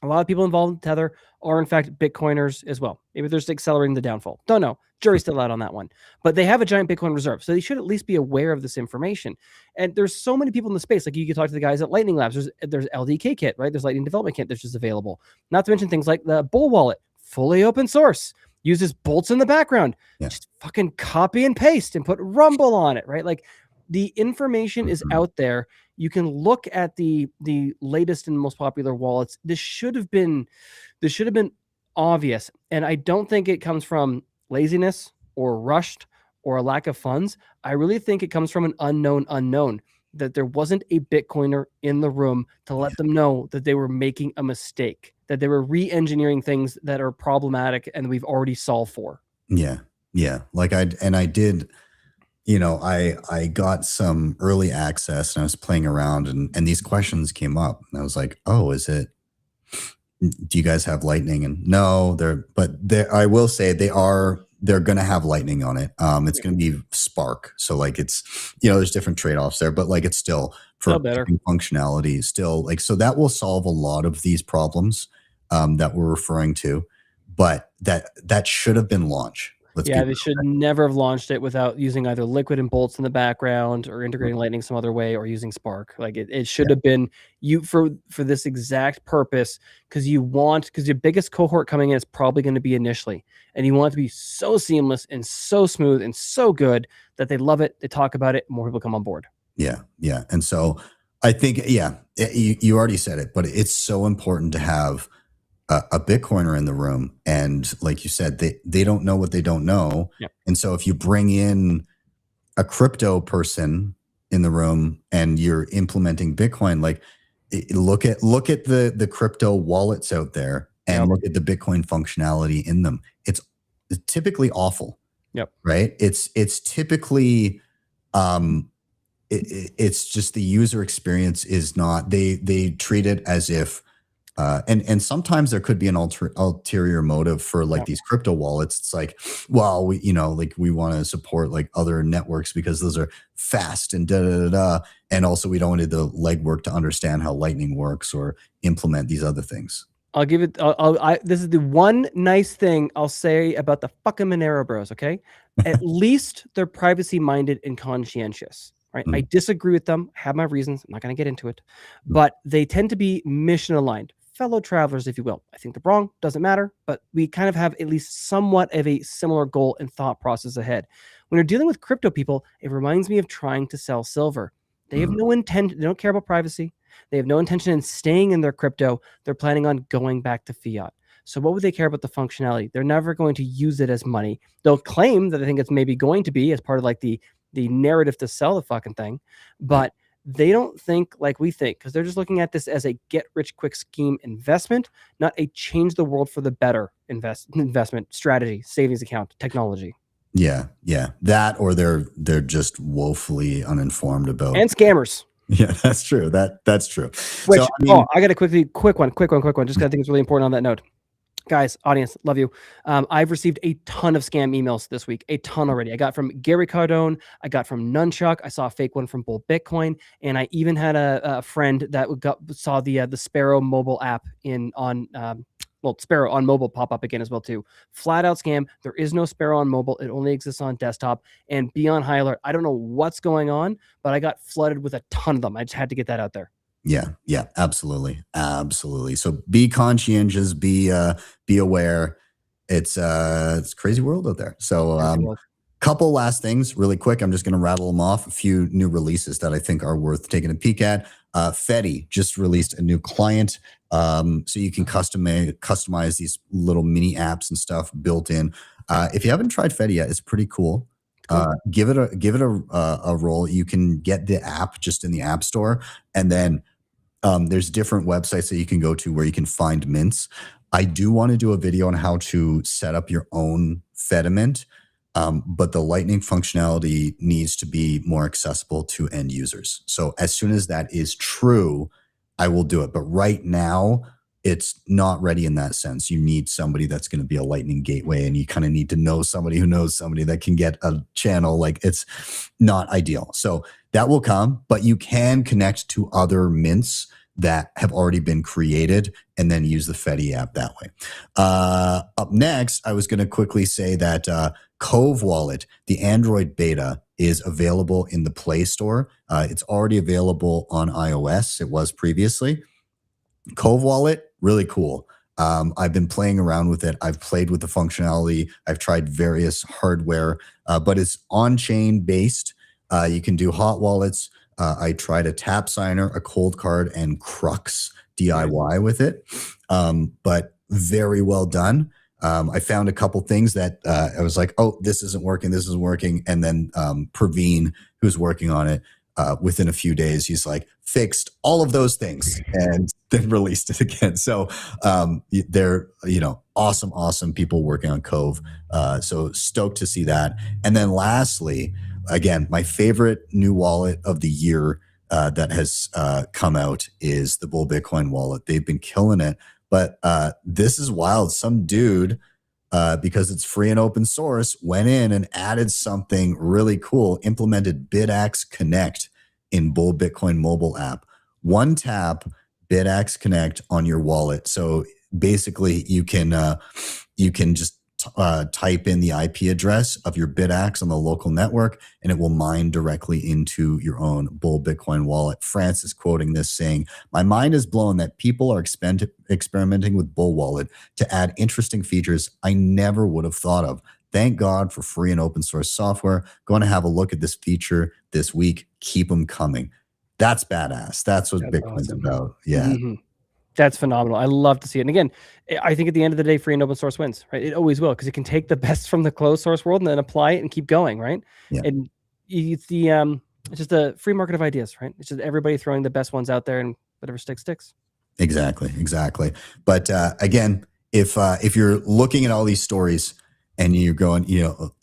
a lot of people involved in Tether are in fact Bitcoiners as well. Maybe they're just accelerating the downfall. Don't know. Jury's still out on that one. But they have a giant Bitcoin reserve. So they should at least be aware of this information. And there's so many people in the space. Like you can talk to the guys at Lightning Labs. There's LDK Kit, right? There's Lightning Development Kit that's just available. Not to mention things like the Bull Wallet, fully open source. Uses bolts in the background. Yeah. Just fucking copy and paste and put Rumble on it, right? Like the information is out there. You can look at the latest and most popular wallets. This should have been obvious. And I don't think it comes from laziness or rushed or a lack of funds. I really think it comes from an unknown, that there wasn't a Bitcoiner in the room to let them know that they were making a mistake, that they were re-engineering things that are problematic and we've already solved for. Yeah. Yeah. Like I did I got some early access and I was playing around and these questions came up and I was like, oh, do you guys have lightning? And no, I will say they're going to have lightning on it. It's going to be Spark. So like there's different trade-offs there, but like it's still for better functionality still like, so that will solve a lot of these problems that we're referring to, but that should have been launched. They should never have launched it without using either liquid and bolts in the background or integrating lightning some other way or using Spark. Like it should have been for this exact purpose, because your biggest cohort coming in is probably going to be initially, and you want it to be so seamless and so smooth and so good that they love it, they talk about it, more people come on board. Yeah. And so I think, you already said it, but it's so important to have a Bitcoiner in the room. And like you said, they don't know what they don't know. Yep. And so if you bring in a crypto person in the room and you're implementing Bitcoin, like look at the crypto wallets out there and look at the Bitcoin functionality in them. It's typically awful. Yep. Right. It's typically, it's just the user experience is not, they treat it as if, and sometimes there could be an ulterior motive for like these crypto wallets. It's like, well, we want to support like other networks because those are fast and and also we don't need the legwork to understand how Lightning works or implement these other things. I'll give it. This is the one nice thing I'll say about the fucking Monero bros. Okay, at least they're privacy minded and conscientious. Right, I disagree with them. I have my reasons. I'm not going to get into it, but they tend to be mission aligned. Fellow travelers, if you will. I think they're wrong, doesn't matter, but we kind of have at least somewhat of a similar goal and thought process ahead. When you're dealing with crypto people, it reminds me of trying to sell silver. They have no intent, they don't care about privacy. They have no intention in staying in their crypto. They're planning on going back to fiat. So what would they care about the functionality? They're never going to use it as money. They'll claim that I think it's maybe going to be as part of like the narrative to sell the fucking thing, but they don't think like we think, because they're just looking at this as a get-rich-quick scheme investment, not a change the world for the better investment strategy, savings account, technology. Yeah. That, or they're just woefully uninformed about, and scammers. Yeah, that's true. That's true. Which, so, I got a quick one. Just because I think it's really important on that note. Guys, audience, love you. I've received a ton of scam emails this week, a ton already. I got from Gary Cardone, I got from Nunchuck, I saw a fake one from Bull Bitcoin, and I even had a friend that saw the Sparrow mobile app Sparrow on mobile pop up again as well too. Flat out scam. There is no Sparrow on mobile. It only exists on desktop. And be on high alert. I don't know what's going on, but I got flooded with a ton of them. I just had to get that out there. Yeah, absolutely. So be conscientious, be aware. It's a crazy world out there. So couple last things really quick. I'm just going to rattle them off. A few new releases that I think are worth taking a peek at. Fedi just released a new client. So you can customize these little mini apps and stuff built in. If you haven't tried Fedi yet, it's pretty cool. Give it a roll. You can get the app just in the App Store, and then there's different websites that you can go to where you can find mints. I do want to do a video on how to set up your own Fedimint, but the Lightning functionality needs to be more accessible to end users. So as soon as that is true, I will do it. But right now, it's not ready in that sense. You need somebody that's going to be a Lightning gateway, and you kind of need to know somebody who knows somebody that can get a channel. Like, it's not ideal. So that will come, but you can connect to other mints that have already been created and then use the Fedi app that way. Up next, I was going to quickly say that Cove Wallet, the Android beta, is available in the Play Store. It's already available on iOS. It was previously. Cove Wallet, really cool. I've been playing around with it. I've played with the functionality. I've tried various hardware, but it's on-chain based. You can do hot wallets. I tried a tap signer, a cold card, and Crux DIY with it, but very well done. I found a couple things that I was like, oh, this isn't working. And then Praveen, who's working on it, within a few days, he's like, fixed all of those things and then released it again. So they're, awesome people working on Cove. So stoked to see that. And then lastly, again, my favorite new wallet of the year that has come out is the Bull Bitcoin wallet. They've been killing it. But this is wild. Some dude, because it's free and open source, went in and added something really cool, implemented BitAxe Connect in Bull Bitcoin mobile app. One tap, BitAxe Connect on your wallet. So basically you can just type in the IP address of your BitAxe on the local network, and it will mine directly into your own Bull Bitcoin wallet. France is quoting this saying, "My mind is blown that people are experimenting with Bull Wallet to add interesting features I never would have thought of. Thank God for free and open source software. Going to have a look at this feature this week. Keep them coming." That's badass. That's what Bitcoin's awesome. about. Yeah. That's phenomenal. I love to see it. And again, I think at the end of the day, free and open source wins, right? It always will, because it can take the best from the closed source world and then apply it and keep going, right? Yeah. And it's just a free market of ideas, right? It's just everybody throwing the best ones out there, and whatever sticks. Exactly. But again, if you're looking at all these stories and you're going,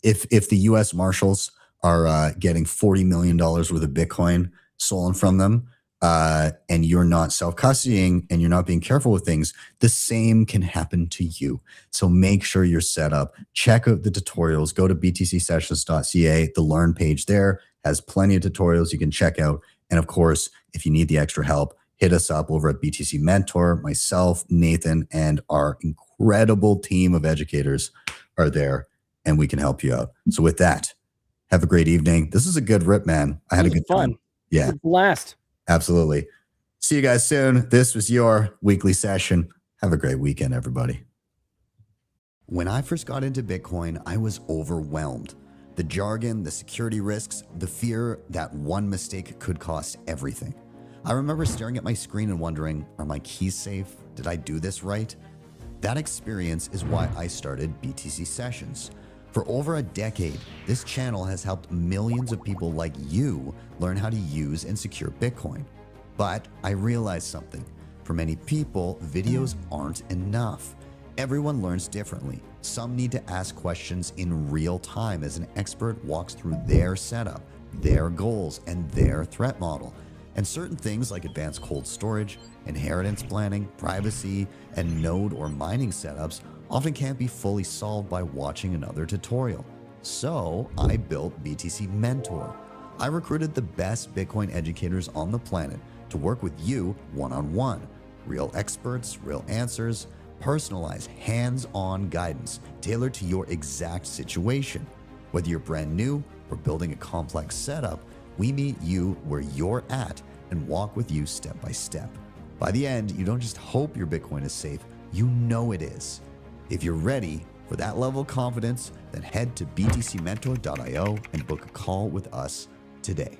if the U.S. Marshals are getting $40 million worth of Bitcoin stolen from them, and you're not self-custodying and you're not being careful with things, the same can happen to you. So make sure you're set up. Check out the tutorials. Go to btcsessions.ca. The Learn page there has plenty of tutorials you can check out. And of course, if you need the extra help, hit us up over at BTC Mentor. Myself, Nathan, and our incredible team of educators are there, and we can help you out. So with that, have a great evening. This is a good rip, man. I had a good time. Yeah. It's a blast. Absolutely. See you guys soon. This was your weekly session. Have a great weekend, everybody. When I first got into Bitcoin, I was overwhelmed. The jargon, the security risks, the fear that one mistake could cost everything. I remember staring at my screen and wondering, are my keys safe? Did I do this right? That experience is why I started BTC Sessions. For over a decade, this channel has helped millions of people like you learn how to use and secure Bitcoin. But I realized something. For many people, videos aren't enough. Everyone learns differently. Some need to ask questions in real time as an expert walks through their setup, their goals, and their threat model. And certain things like advanced cold storage, inheritance planning, privacy, and node or mining setups often can't be fully solved by watching another tutorial. So I built BTC Mentor. I recruited the best Bitcoin educators on the planet to work with you one-on-one. Real experts, real answers, personalized hands-on guidance tailored to your exact situation. Whether you're brand new or building a complex setup, we meet you where you're at and walk with you step by step. By the end, you don't just hope your Bitcoin is safe, you know it is. If you're ready for that level of confidence, then head to btcmentor.io and book a call with us today.